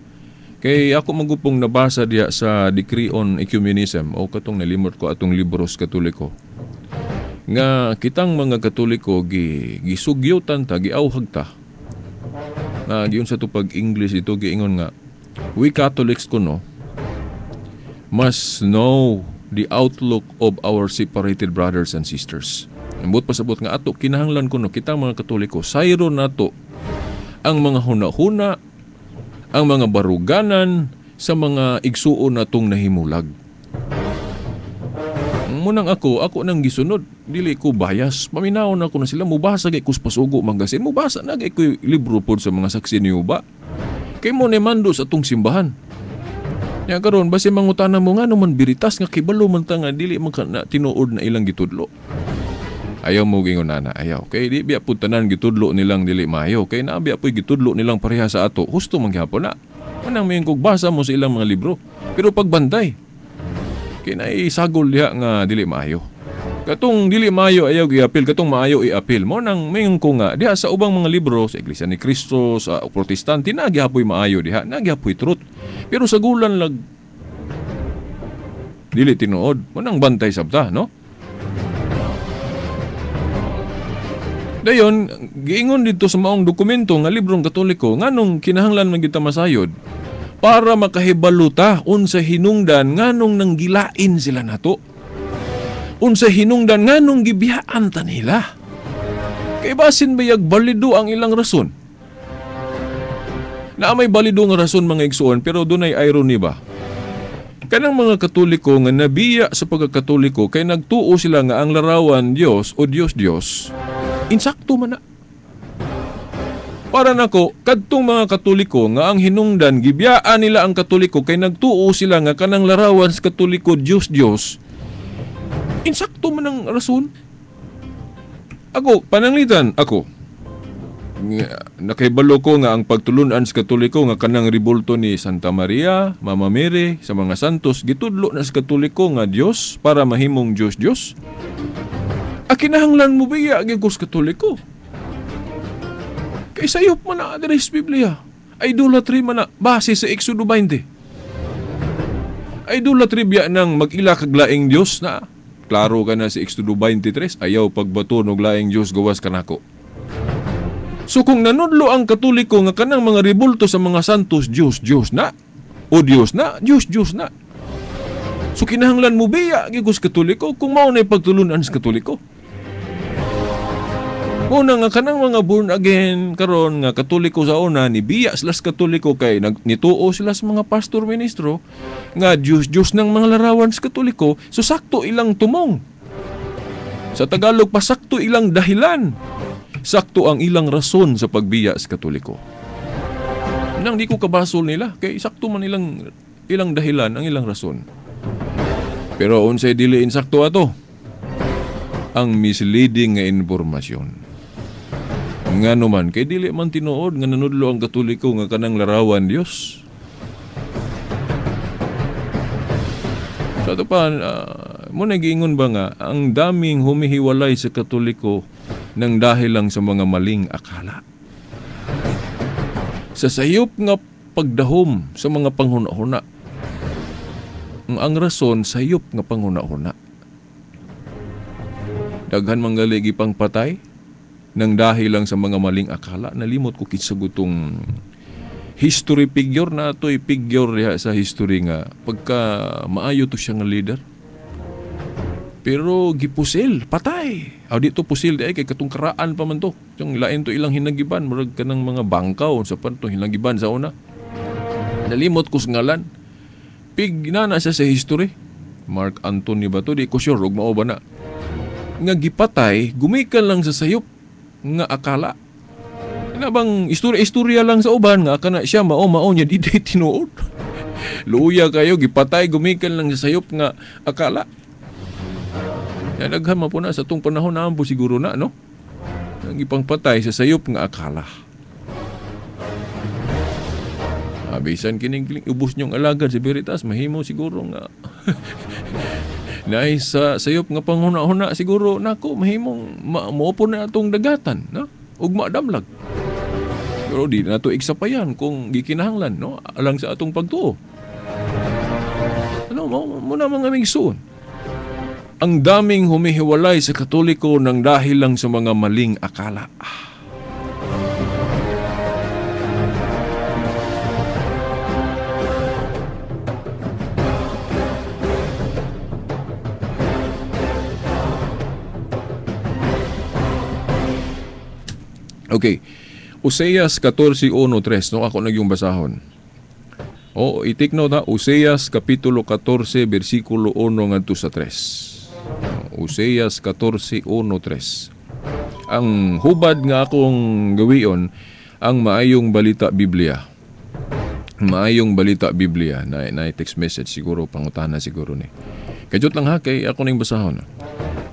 Kay ako magupong nabasa diya sa Decree on Ecumenism o katong nalimot ko atong libros Katoliko. Nga kitang mga Katoliko gisugyutan ta, giawhag ta. Na giyon sa tupag English ito giingon nga we Catholics kuno must know the outlook of our separated brothers and sisters. Ambot pasabot nga ato kinahanglan kuno kitang mga Katoliko sayro nato ang mga hunahuna, ang mga baruganan sa mga igsuon natong nahimulag. Munang ako nang gisunod, dili ko bias. Paminawon ako na sila, mubasa kay kus pasugo magasin, mubasa na kay ko libro pod sa mga saksi ni Uba. Kay mo nemando sa atong simbahan. Nya karon basi mangutana mo nga naman biritas nga kibalo man ta nga dili man na tinuod na ilang gitudlo. Ayaw mo gingon nana, ayaw. Kay di biya pud tanan gitudlo nilang dili maayo. Kay naa biya pud gitudlo nilang pareha sa ato. Husto man gyapon na. Manang may kog basa mo sa ilang mga libro. Pero pagbantay kinaisagol diha nga dili maayo. Katong dili maayo ayaw giapil, katong maayo iapil. Mo nang mayon ko nga diha sa ubang mga libro sa Iglesia ni Cristo, sa Protestante nagyapoy maayo diha, nagyapoy truth. Pero sa gulan lag dili tinuod. Mo nang bantay sabta, no? Dayon, giingon dito sa maong dokumento nga librong Katoliko nganong kinahanglan man kita masayod para makahibaluta unsa hinungdan nganong nanggilain sila nato. Unsa hinungdan nganong gibiyaan ta nila. Kay basin bayag balido ang ilang rason. Na may balido nga rason mga igsuon pero dunay irony ba? Kanang mga Katoliko nga nabiya sa pagkakatoliko kay nagtuo sila nga ang larawan Dios o Dios insakto man na. Para nako, kadtong mga Katoliko nga ang hinungdan, gibiyaan nila ang Katoliko kay nagtuo sila nga kanang larawan sa Katoliko Diyos. Insakto man ang rason. Ako, pananglitan, ako. Nakaibalo ko nga ang pagtulunan sa Katoliko nga kanang ribulto ni Santa Maria, Mama Mary, sa mga santos, gitudlo na sa Katoliko nga Diyos para mahimong Diyos. Akinahanglan mo biya gyud sa Katoliko. Kay sayop man na adres Biblia. Idolatry man na base sa Exodo 20. Idolatry biya nang mag-ila kag laing Dios na. Klaro ka na sa Exodo 23, ayaw pagbato og laing Dios gawas kanako. So kung nanudlo ang Katoliko nga kanang mga ribulto sa mga santos Diyos na. O Diyos na. So kinahanglan mo biya gyud sa Katoliko kung mao nay pagtulunan sa Katoliko. Una nga kanang mga born again karon nga Katoliko sa una ni biya sila sa Katoliko kay nituo sila sa mga pastor ministro nga Diyos ng mga larawan sa Katoliko, so sakto ilang tumong. Sa Tagalog pa sakto ilang dahilan. Sakto ang ilang rason sa pagbiya sa Katoliko. Nang di ko kabasol nila kay sakto man ilang dahilan ang ilang rason. Pero unsay dili insakto ato? Ang misleading nga impormasyon. Nga naman, kay dili man tinuod nga nanudlo ang Katoliko nga kanang larawan Dios. Sa ito pa, mo nagiingon ba nga, ang daming humihiwalay sa Katoliko nang dahil lang sa mga maling akala. Sa sayop nga pagdahom sa mga panghuna-huna. Ang rason, sayop nga panghuna-huna. Daghan manggaligi pang patay nang dahil lang sa mga maling akala. Nalimot ko kisagutong history figure na ito'y figure diha sa history nga pagka maayo to siya nga leader. Pero gipusil, patay. Dito pusil di ay kay katong karaan pa man to. Yung lain to ilang hinagiban, murag ka ng mga bangkaw sa panto hinagiban sa una. Nalimot ko sa ngalan. Pignana siya sa history. Mark Antony ba to? Di ko sure, huwag mao ba na. Nga gipatay, gumikan lang sa sayop nga akala. Na bang istorya lang sa uban nga kana siya mao niya di tinuod. Luya kayo gipatay gumikan lang sa sayop nga akala. Ya daghan man po na sa tong panahon na po siguro na no. Ang ipangpatay sa sayop nga akala. Bisan kining ubos nyong alagad si Veritas mahimo siguro nga. Nay sa sayop nga panghuna-huna siguro nako mahimong maopo na atong dagatan no ug madamlag. Pero di na to iksapayan kung gikinahanglan no alang sa atong pagtuo. Ano mo na mga migsoon. Ang daming humihiwalay sa Katoliko nang dahil lang sa mga maling akala. Okay. Oseas 14:1-3 no ako nagyong basahon. Itik note ha, Oseas kapitulo 14 bersikulo 1 ngadto sa 3. Oseas 14:1-3. Ang hubad nga akong gawion ang maayong balita Biblia. Maayong balita Biblia na text message siguro pangutana siguro ni. Kajot lang ha kay ako ning basahon.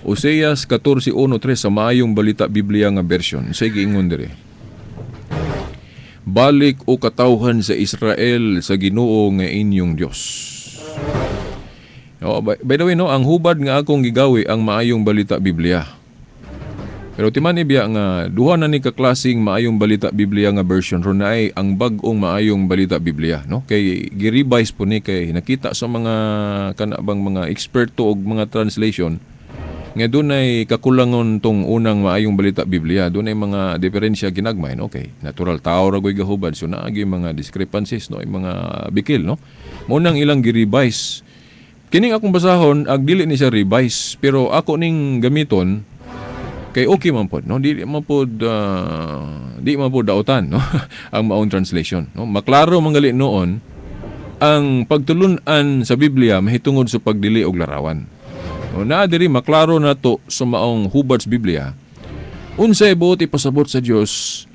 Oseas 14:1-3 sa maayong balita Biblia nga version. Sige ingon dire. Balik o katawhan sa Israel sa Ginoo nga inyong Dios. By the way no, ang hubad nga akong gigawi ang maayong balita Biblia. Pero timan biya nga duha na ni kaklasing maayong balita Biblia nga version ron na ay ang bag-ong maayong balita Biblia no. Kay gi-revise po ni kay nakita sa mga kanabang mga eksperto og mga translation nga doon ay kakulangon tong unang maayong balita Biblia. Doon ay mga diferensya ginagmay, no? Okay. Natural tao ra goy gahubad so naagi mga discrepancies no, ay mga bikil no. Munang ilang gi-revise. Kining akong basahon ag dili ni siya revise pero ako ning gamiton kay okay man pod no. Di man pod dautan no ang maong translation no. Maklaro manggali noon ang pagtulun-an sa Biblia mahitungod sa pagdili og larawan. Na diri maklaro na to sa maong hubad sa Biblia unsay buot ipasabot sa Dios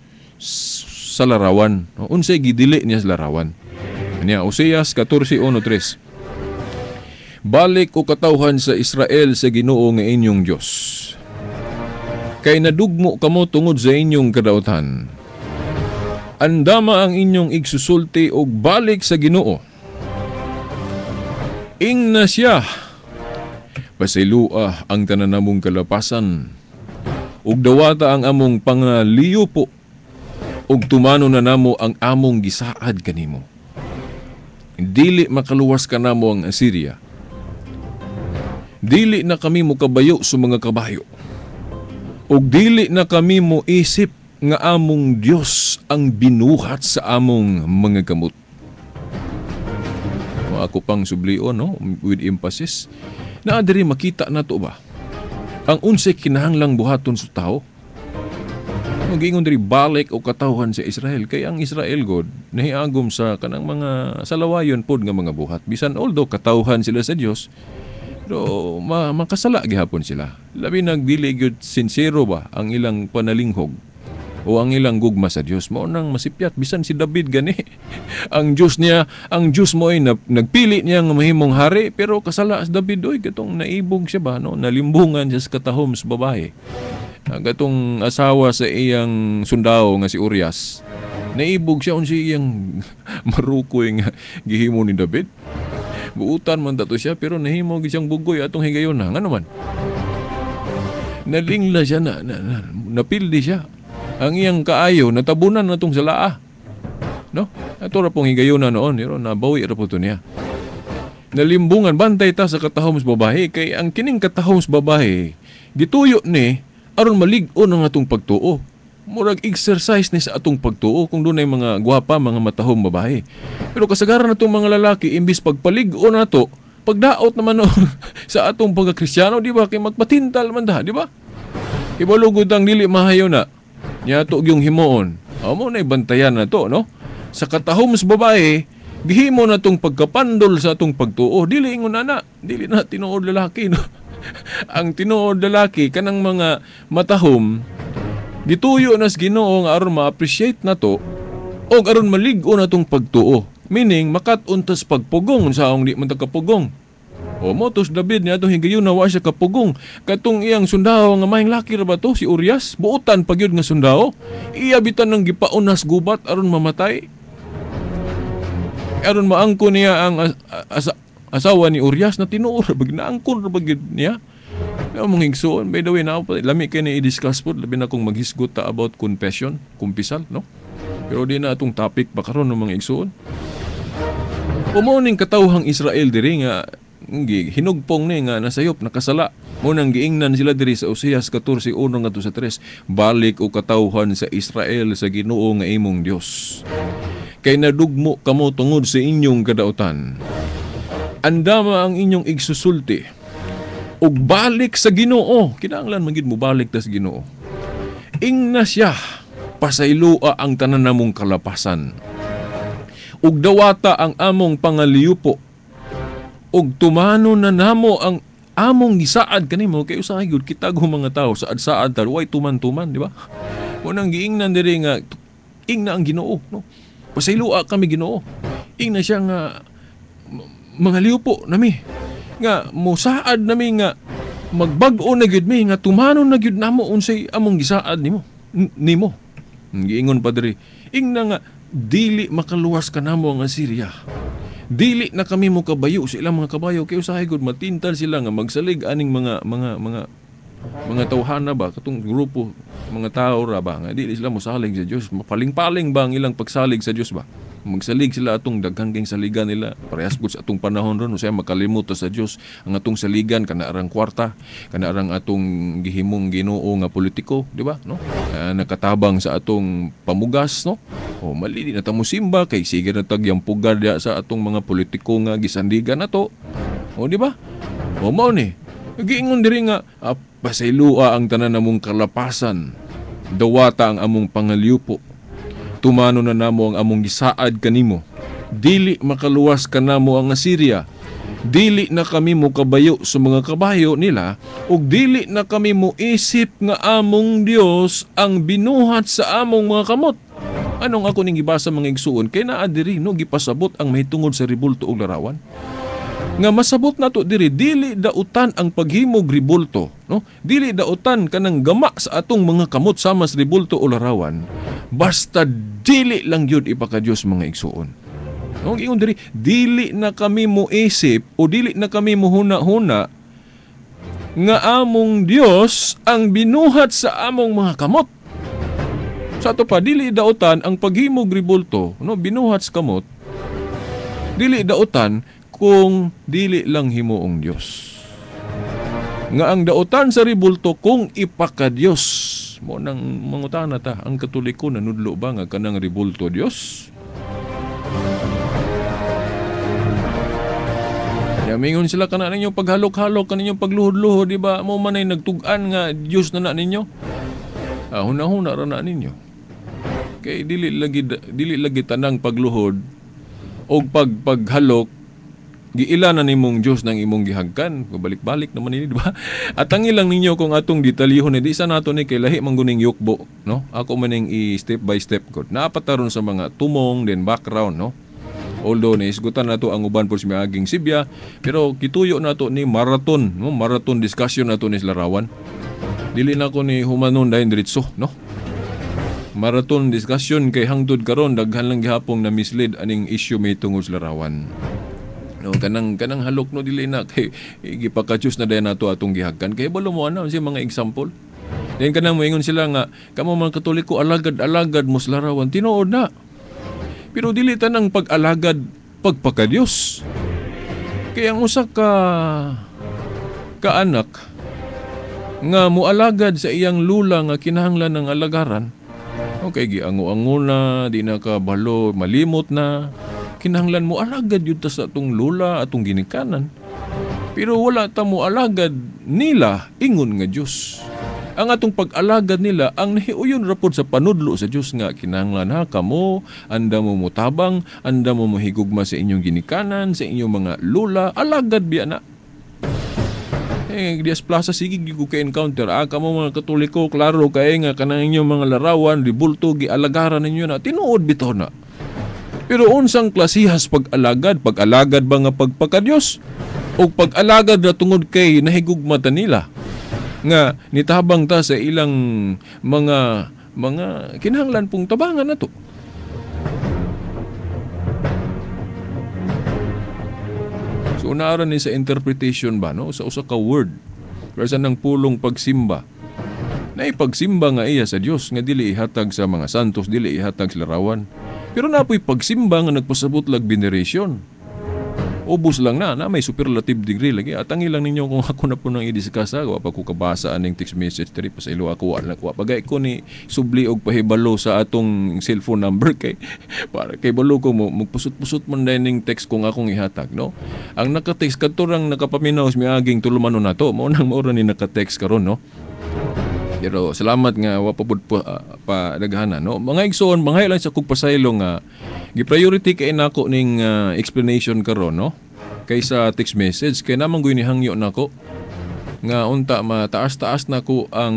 sa larawan. No? Unsay gidili niya sa larawan. Kanya, Oseas 14:1-3. Balik o katawhan sa Israel sa Ginoo nga inyong Dios. Kay nadugmo kamo tungod sa inyong kadautan. Andama ang inyong igsusulti og balik sa Ginoo. Ingna siya. Pasilua ang tanan namong kalapasan. Ug dawata ang among pangaliyupo. Ug tumano na namo ang among gisaad kanimo. Dili makaluwas ka namo ang Assyria. Dili na kami mo kabayo sa mga kabayo. Ug dili na kami mo isip nga among Dios ang binuhat sa among mga kamot. Ako pang sublion, no? With emphasis. Na diri makita nato ba? Ang unsay kinahanglang buhaton sa tao? Mag-ingon diri balik o katawhan sa Israel. Kay ang Israel, God, nahiagom sa kanang mga salawayon pod nga mga buhat. Bisan although katawhan sila sa Dios, pero makasala gihapon sila. Labi nagdili gyud sincero ba ang ilang panalinghog o ang ilang gugma sa Dios. Mao nang masipyat bisan si David gani. Ang Dios mo ay nagpili niya nga mahimong hari, pero kasala si David oy katong naibog siya ba no, nalimbungan siya sa katahom sa babae. Gatong asawa sa iyang sundao nga si Urias. Naibog siya unsi iyang marukoy nga gihimo ni David. Buutan man dato siya pero nahimo gid siyang bugoy atong higayon na. Ngano man? Nalingla siya napildi siya. Ang iyang kaayo natabunan natong salaa. No? Ato ra pong higayon na noon, pero nabawi ra po to niya. Nalimbungan bantay ta sa katahom sa babae kay ang kining katahom sa babae gituyo ni aron malig-on ang atong pagtuo. Murag exercise ni sa atong pagtuo kung dunay mga gwapa, mga matahom babae. Pero kasagaran natong mga lalaki imbis pagpalig-on nato, pagdaot naman no, sa atong pagkakristyano, di ba? Kay magpatintal man da, di ba? Ibalugod ang dili mahayo na. Nyato yung himoon. Amo na ibantayan na to, no? Sa katahom sa babae, gihimo na tong pagkapandol sa atong pagtuo. Dili ingon na, dili na tinuod lalaki, no? Ang tinuod lalaki, kanang mga matahom, gituyo na sa Ginoo nga aron ma-appreciate na to, o aron malig-o na tong pagtuo. Meaning, makat-untas pagpugong sa akong di man kapugong. O motos David niya itong higayon na wa siya kapugong. Katong iyang sundao nga maing laki ra ba to, si Urias? Buutan pag yun nga sundao. Iyabitan ng gipaunas gubat aron mamatay. Aron maangko niya ang asawa ni Urias na tinuor. Naangkon ra bagid niya. Kaya mong higsuon. By the way, lami kayo na i-discuss po. Labi na kung maghisgot ta about confession, kumpisal, no? Pero di na itong topic ba karon ng mga higsuon. Umuning katawhang Israel diri nga hinugpong ni nga nasayop nakasala. Munang giingnan sila diri sa Oseas 14:1-3. Balik o katawhan sa Israel sa Ginoo nga imong Dios. Kay nadugmo kamo tungod sa inyong kadautan. Andama ang inyong igsusulti. Ug balik sa Ginoo. Kinahanglan man gid mo balik ta sa Ginoo. Ingna siya pasaylua ang tanan namong kalapasan. Ug dawata ang among pangaliyupo. Og tumano na namo ang among gisaad kanimo kay usahay gyud kita go mga tawo saad-saad ta way tuman-tuman, di ba? Unang giingnan diri nga ingna ang Ginoo, no? Pasaylua kami Ginoo. Ingna siya nga mga liupo nami nga mosaad nami nga magbag-o na gyud mi nga tumano na gyud namo unsay among gisaad nimo. Giingon pa diri, ingna nga dili makaluwas kanamo ang Assyria. Dili na kami mo kabayo sa ilang mga kabayo kay usahay gud matintal sila nga magsalig aning mga tawhana ba katong grupo mga tao ra ba nga dili sila mosalig sa Dios. Mapaling-paling ba ang ilang pagsalig sa Dios ba? Magsalig sila atong daghang king saligan nila parehas gud sa atong panahon ron usay makalimot sa Dios ang atong saligan kana arang kwarta kana arang atong gihimong Ginoo nga politiko, di ba, no? Nakatabang sa atong pamugas, no? O mali na ta mo simba kay sige na tag yang pugad sa atong mga politiko nga gisandigan nato. O di ba? O mao ni giingon diri nga pasaylua ang tanan namong kalapasan. Dawata ang among pangaliyupo. Tumano na namo ang among gisaad kanimo. Dili makaluwas kanamo ang Assyria. Dili na kami mo kabayo sa mga kabayo nila ug dili na kami mo isip nga among Dios ang binuhat sa among mga kamot. Anong ako ning gibasa mga igsuon kay naa diri no gipasabot ang mahitungod sa ribulto ug larawan. Nga masabot nato diri dili dautan ang paghimog ribulto, no? Dili dautan kanang gama sa atong mga kamot sama sa ribulto o larawan. Basta dili lang yun ipakadiyos mga igsuon. No, ingon diri dili na kami moisip o dili na kami mohuna-huna nga among Dios ang binuhat sa among mga kamot. Sa ato pa dili dautan ang paghimog ribulto, no, binuhat sa kamot. Dili dautan kung dili lang himuong Dios. Nga ang dautan sa ribulto kung ipakadiyos. Mo nang mangutana ta, ang Katoliko nanudlo ba nga kanang ribulto Dios? Yamingon sila kana ninyo paghalok-halok kaninyong pagluhod-luhod, di ba? Mo man ay nagtug-an nga Dios na ninyo. Huna-huna ra na ninyo. Kay dili lagi tanang pagluhod o paghalok giila na nimong Dios nang imong gihagkan. Balik-balik naman ini, di ba? At ang ilang ninyo kung atong detalyihon di sa nato ni kay lahi man guning yukbo, no? Ako maning i-step by step ko. Naapataron sa mga tumong then background, no? Although naisgutan nato ang uban po sa miaging Sibya, pero kituyo nato ni marathon, no? Marathon discussion nato ni larawan. Dili na ko ni humanon dahil diretso, no? Marathon discussion kay hangtod karon daghan lang gihapong na mislead aning issue may tungod sa larawan. No, kanang halok no dili na kay gipakatyus na dayon nato atong gihagkan kay balo mo ana si mga example. Then kanang moingon sila nga kamo mga Katoliko alagad-alagad mo sa larawan, tinuod na. Pero dili tanang pag-alagad pagpakadiyos. Kaya ang usa ka anak nga mualagad sa iyang lula nga kinahanglan ng alagaran. Okay, giango-ango na, di na kabalo, malimot na. Kinahanglan mo alagad yun ta sa atong lula, atong ginikanan. Pero wala ta mo alagad nila, ingon nga Diyos. Ang atong pag-alagad nila, ang nahiuyon rapod sa panudlo sa Diyos nga, kinahanglan ha, kamo, anda mo mutabang, anda mo mahigugma sa inyong ginikanan, sa inyong mga lula, alagad biya na. Dias Plaza, sige ko ka-encounter. Kamo mga Katoliko, klaro kay nga kanang inyong mga larawan, ribulto, gialagaran ninyo na, tinuod bitaw na. Pero unsang klasihas pag-alagad ba nga pagpakadiyos? O pag-alagad na tungod kay nahigugmata nila? Nga nitabang ta sa ilang mga kinahanglan pong tabangan na to. So unaaran ni sa interpretation ba, no? Sa usa ka word. Kasi nang pulong pagsimba. Na ipagsimba nga iya sa Dios nga dili ihatag sa mga santos, dili ihatag sa larawan. Pero napoy pagsimba nga nagpasabot lag veneration. Ubos lang na may superlative degree lagi. At ang ilang ninyo kung ako na po nang i-discuss, wa pa ko kabasa aning text message diri pa sa ilo ako wala ko pagay ko ni subli og pahibalo sa atong cellphone number kay para kay balo ko mo magpusot-pusot man dining text kung akong ihatag, no. Ang naka-text kadto rang nakapaminaw miaging tulumanon nato mao nang maura ni naka-text karon, no. Pero salamat nga wa pa daghanan, no. Mga igsoon, mga lang sa kog pasaylo nga gi-priority kay nako ning explanation karon, no. Kaysa text message kay namang guy ni hangyo nako nga unta mataas-taas nako ang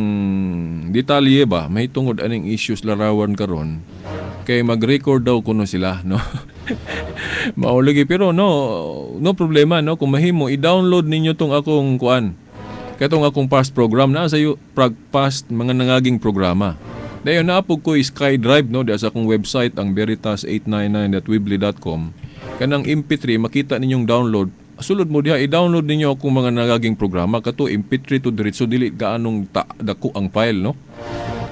detalye ba mahitungod aning issues larawan karon kay mag-record daw kuno sila, no. Maulagi pero no problema, no, kung mahimo i-download ninyo tong akong kuan. Katong akong past program na sa past mga nangaging programa. Dayon naapog ko SkyDrive, no, sa akong website ang veritas899.weebly.com. Kanang MP3 makita ninyong download. Sulod mo diha i-download ninyo akong mga nangaging programa kato MP3 to diretso dili gaanong dako ang file, no.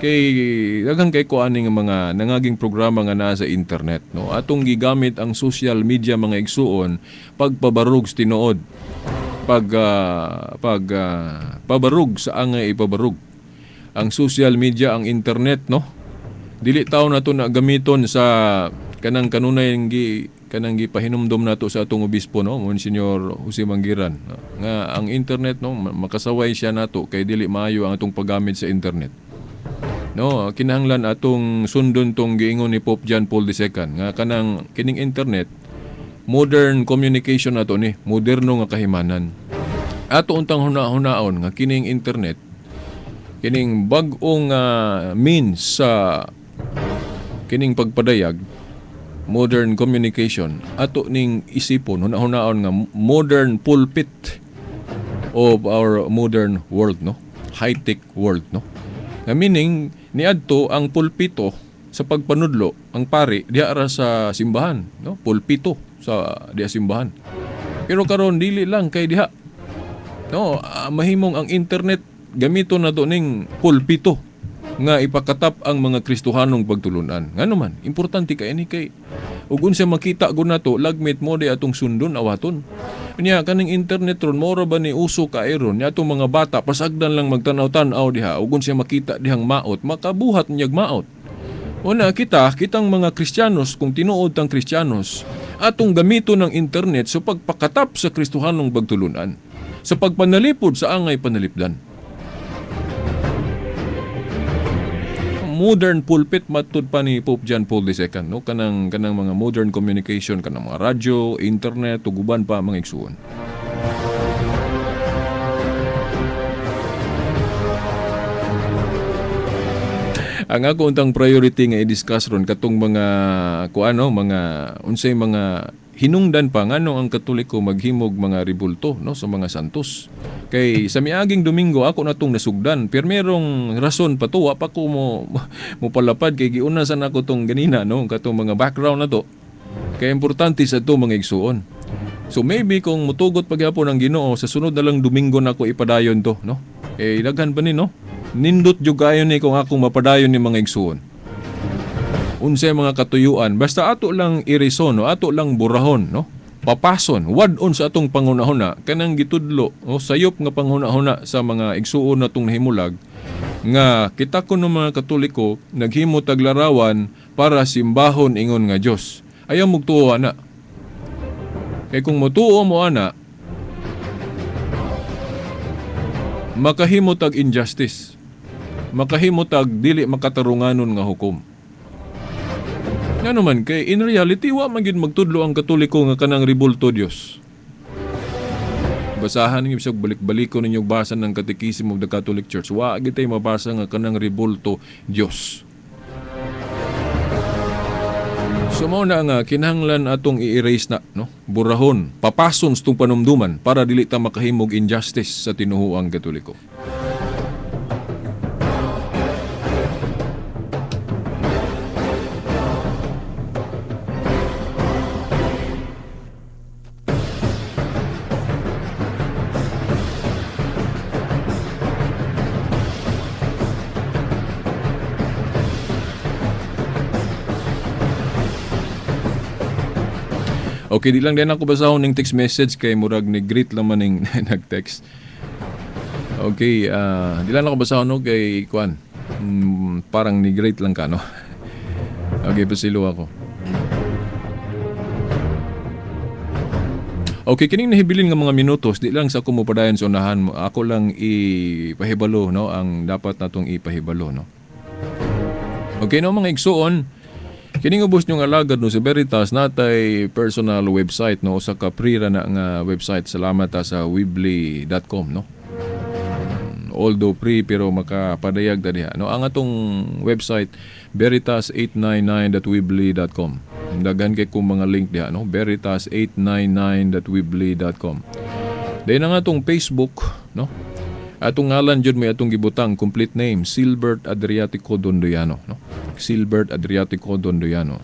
Kay daghang kay ko aning mga nangaging programa nga naa sa internet, no. Atong gigamit ang social media mga igsuon pagpabarug sa tinuod. Pabarug sa angay ipabarug. Ang social media, ang internet, no. Dili taw nato na gamiton sa kanang kanunay kanang gipahinumdom nato sa atong obispo, no, Monsignor Jose Mangiran, no? Nga ang internet, no, makasaway siya nato kay dili maayo ang atong paggamit sa internet. No, kinahanglan atong sundon tong giingon ni Pope John Paul II nga kanang kining internet modern communication nato ni, moderno nga kahimanan. Ato untang hunaon nga kining internet, kining bag-ong means sa kining pagpadayag, modern communication, ato ning isipon, huna-hunaon nga modern pulpit of our modern world, no? High-tech world, no? Nga meaning, niadto ang pulpito sa pagpanudlo, ang pari, diha ra sa simbahan, no? Pulpito sa diha simbahan. Pero karon dili lang kay diha. No, mahimong ang internet gamito na to ning pulpito nga ipakatap ang mga Kristohanong pagtulunan. Ngano man, importante kay ini kay ug unsa makita gud nato lagmit mo di atong sundon awaton. Unya kaning internet ron mora ba ni uso kairon nya atong mga bata pasagdan lang magtanaw-tanaw diha ug unsa makita dihang maot makabuhat niyag maot. Una kitang mga Kristiyanos kung tinuod tang Kristiyanos atong gamito ng internet sa pagpakatap sa Kristohanong pagtulunan, sa pagpanalipod sa angay panalipdan. Modern pulpit matud pa ni Pope John Paul II, no? kanang mga modern communication, kanang mga radyo, internet, tuguban pa mga igsuon. Ang ako untang priority nga i-discuss ron katong mga mga unsay mga hinungdan pa ngano ang Katoliko maghimog mga ribulto, no, sa mga santos. Kay sa miaging Domingo ako natong nasugdan, pero merong rason pa to, wa pa ko mo palapad kay giuna sa nako tong ganina, no, katong mga background na to. Kay importante sa to mga igsuon. So maybe kung mutugot pagyapon ang Ginoo sa sunod na lang Domingo nako ipadayon to, no. Daghan pa ni, no. Nindot jud kayo ni kung akong mapadayon ni mga igsuon. Unsay mga katuyuan, basta ato lang irison, no, ato lang burahon, no. Papason, wadon sa atong panghunahuna kanang gitudlo o sayop nga panghunahuna sa mga igsuon natong nahimulag nga kita ko ng mga Katoliko naghimo taglarawan para simbahon ingon nga Dios. Ayaw mugtuo ana. Kay kung motuo mo ana, makahimo tag injustice. Makahimo tag dili makatarunganon nga hukom. Nga naman, kay in reality, wa man gid magtudlo ang Katoliko nga kanang ribulto Dios. Basahan ninyo bisag balik-baliko ninyo basa ng Katekismo of the Catholic Church. Wa gid tay mabasa nga kanang ribulto Dios. So mao na nga kinahanglan atong i-erase na, no? Burahon, papason sa tong panumduman para dili ta makahimog injustice sa tinuhuang Katoliko. Okay, di lang din ako basahon ng text message kay murag ni greet lang man ning nag-text. Okay, di lang ako basahon no kay Kwan. Parang ni greet lang ka, no? Okay, pasilo ako. Okay, kining nahibilin nga mga minutos, di lang sa ako mopadayon sa unahan mo. Ako lang ipahibalo, no, ang dapat natong ipahibalo, no. Okay, no mga igsuon, kining ubos nyong alagad no sa Veritas natay personal website, no, usa ka free ra na nga website. Salamat sa weebly.com, no. Although free pero makapadayag ta diha, no. Ang atong website veritas899.weebly.com. Daghan kay kung mga link diha, no. veritas899.weebly.com. Then ang atong Facebook, no. Atong ngalan jud may atong gibutang complete name Silbert Adriatico Dondoyano, no. Silbert Adriatico Dondoyano.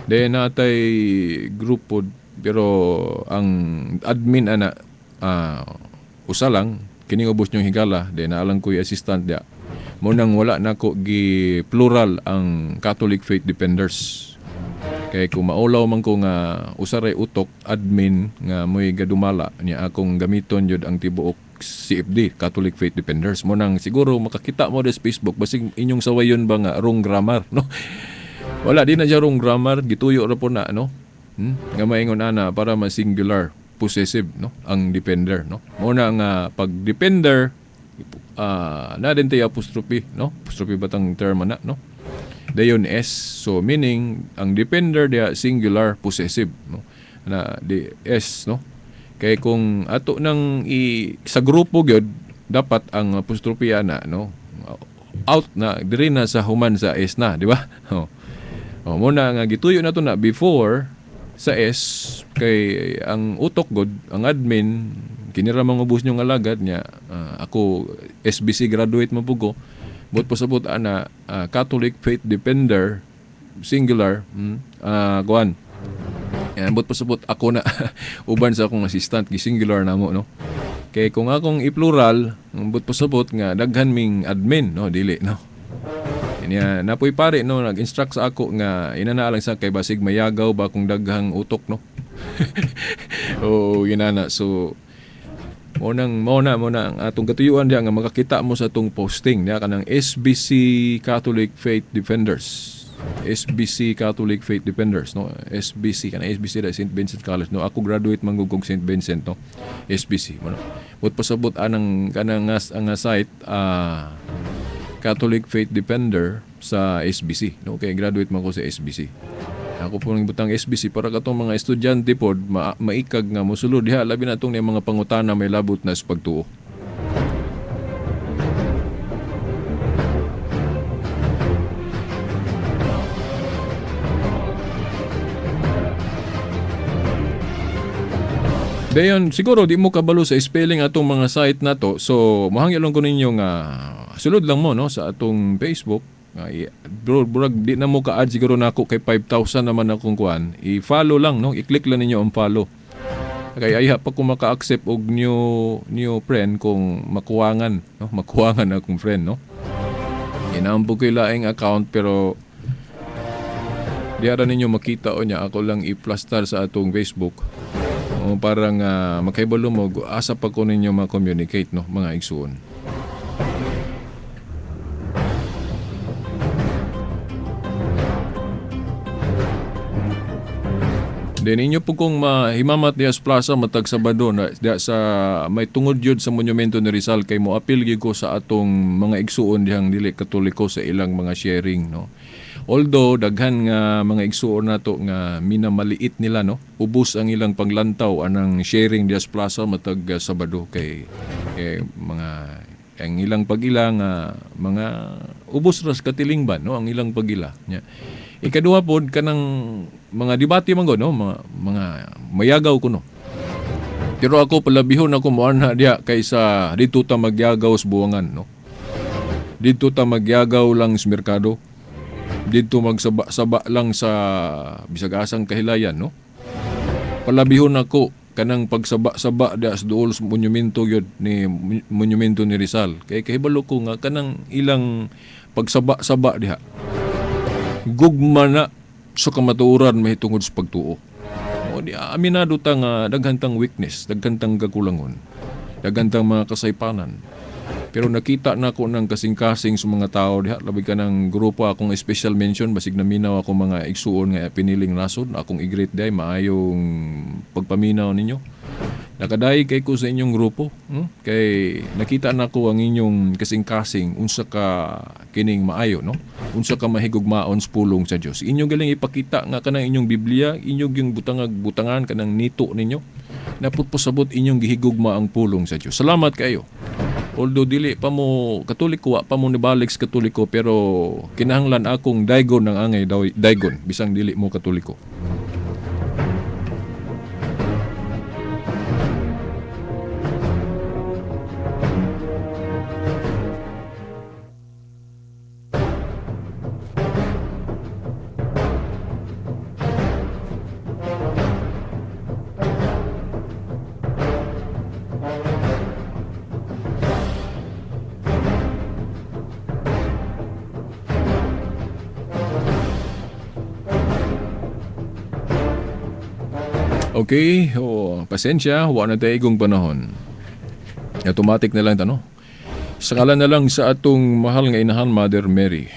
Then natay grupo pero ang admin ana usa lang kining ubos nyong higala. Then naalang ko assistant dia. Mo nang wala nako gi plural ang Catholic Faith Defenders. Kay kung maulaw man ko nga usaray utok admin nga moy gadumala niya akong gamiton jud ang tibuok CFD, Catholic Faith Defenders. Mo nang siguro makakita mo sa Facebook basig inyong sawayon ba nga wrong grammar, no? Wala di na siya wrong grammar, gituyo ra po na, no? Nga maingon ana para ma-singular possessive, no, ang defender, no. Mo na nga pag defender na din tay apostrophe, no? Apostrophe batang term na, no? Dayon S, so meaning ang defender dia singular possessive, no, na di S, no. Kay kung ato nang sa grupo gyud dapat ang apostrophe ana, no, out na diri na sa human sa S na, di ba? Muna nga gituyo na to na before sa S kay ang utok god ang admin kinira mga ubos nyo nga lagad niya ako SBC graduate mo pugo but pasabot ana Catholic Faith Defender singular kuan yan but pasabot ako na uban sa akong assistant gi singular namo no kay kung akong i-plural but pasabot nga daghan ming admin no dili no niya napoy pare no nag-instruct sa ako nga inana lang sa kay basig mayagaw ba kung daghang utok no. O ginana so mo na ang atong katuyuan diya nga makakita mo sa atong posting diya kanang SBC Catholic Faith Defenders. SBC Catholic Faith Defenders no SBC kana SBC da St. Vincent College no ako graduate manggugong St. Vincent no SBC mo no. But pasabot anang kanang ang site Catholic Faith Defender sa SBC. No? Kaya graduate man ko sa SBC. Ako po nang butang SBC para katong mga estudyante po maikag nga mosulod diha labi na itong mga pangutana may labot na sa pagtuo. Dayon, siguro di mo kabalo sa spelling atong mga site na to. So, mahangyo lang ko ninyo nga sulod lang mo no sa atong Facebook. Bro, di na mo ka-add siguro na ako kay 5,000 naman akong kuan. I-follow lang no, i-click lang ninyo ang follow. Kay ayha pa ko maka-accept og new friend kung makuwangan no, makuwangan akong friend no. Inambo ko laing account pero di ara ninyo makita o niya ako lang i-plaster sa atong Facebook. O parang makahibalo mo asa pa ko ninyo ma-communicate no mga igsuon. Then inyo po kung mahimamat diya sa plaza matag Sabado na diya sa may tungod yun sa monumento ni Rizal kay mo apil gyud ko sa atong mga igsuon dihang dili katoliko sa ilang mga sharing no. Although daghan nga mga igsuon nato nga minamaliit nila no, ubos ang ilang panglantaw anang sharing diya sa plaza matag Sabado kay mga ang ilang pagila nga mga ubos ras katilingban no ang ilang pagila nya. Ikaduha pod kanang mga debate man go no mga mayagaw ko no. Pero ako palabihon ako mo ana diya kaysa dito ta magyagaw sa buwangan no. Dito ta magyagaw lang sa merkado. Dito magsaba-saba lang sa bisagasang kahilayan no. Palabihon ako kanang pagsaba-saba da sa duol sa monumento gyud ni monumento ni Rizal. Kay kahibalo ko nga kanang ilang pagsaba-saba diha. Gugma na sa kamatuoran mahitungod sa pagtuo. O di aminado ta nga daghantang weakness, daghantang kakulangon, daghantang mga kasaypanan. Pero nakita na ko ng kasing-kasing sa mga tao diha labi ka ng grupo akong special mention basig naminaw ako mga igsuon nga piniling nasod akong i-greet day maayong pagpaminaw ninyo. Nakadaig kay ko sa inyong grupo kay nakita na ko ang inyong kasing-kasing unsa ka kining maayo no unsa ka mahigugmaon sa pulong sa Dios inyong galing ipakita nga kanang inyong Biblia inyong yung butangan kanang nito ninyo naputpusabot inyong gihigugma ang pulong sa Dios. Salamat kayo. Although dili pa mo katoliko wa pa mo nibalik sa katoliko pero kinahanglan akong daygon ng angay daygon bisang dili mo katoliko. Okay, pasensya, wala na tayo igong panahon. Automatic na lang tano. Sakalan na lang sa atong mahal nga inahan Mother Mary.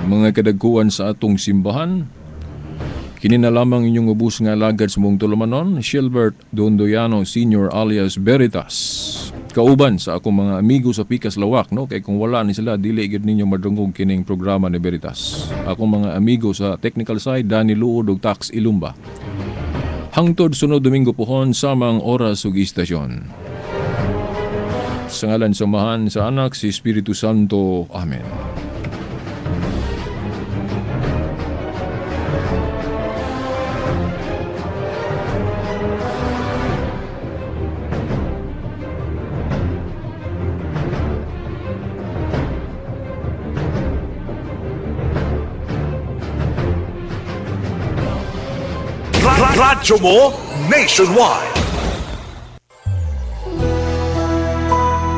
Mga kadagkuan sa atong simbahan, kini na lamang inyong ubus nga lagad sa mong tulumanon, Shilbert Dondoyano Sr. alias Veritas. Kauban sa akong mga amigo sa Pikas Lawak, no? Kay kung wala ni sila, dili gid ninyo madungog kining programa ni Veritas. Akong mga amigo sa technical side, Danny Luod ug Tax Ilumba. Hangtod sunod Domingo pohon samang oras ug istasyon. Sa ngalan samahan sa anak si Espiritu Santo. Amen. Radyo mo nationwide.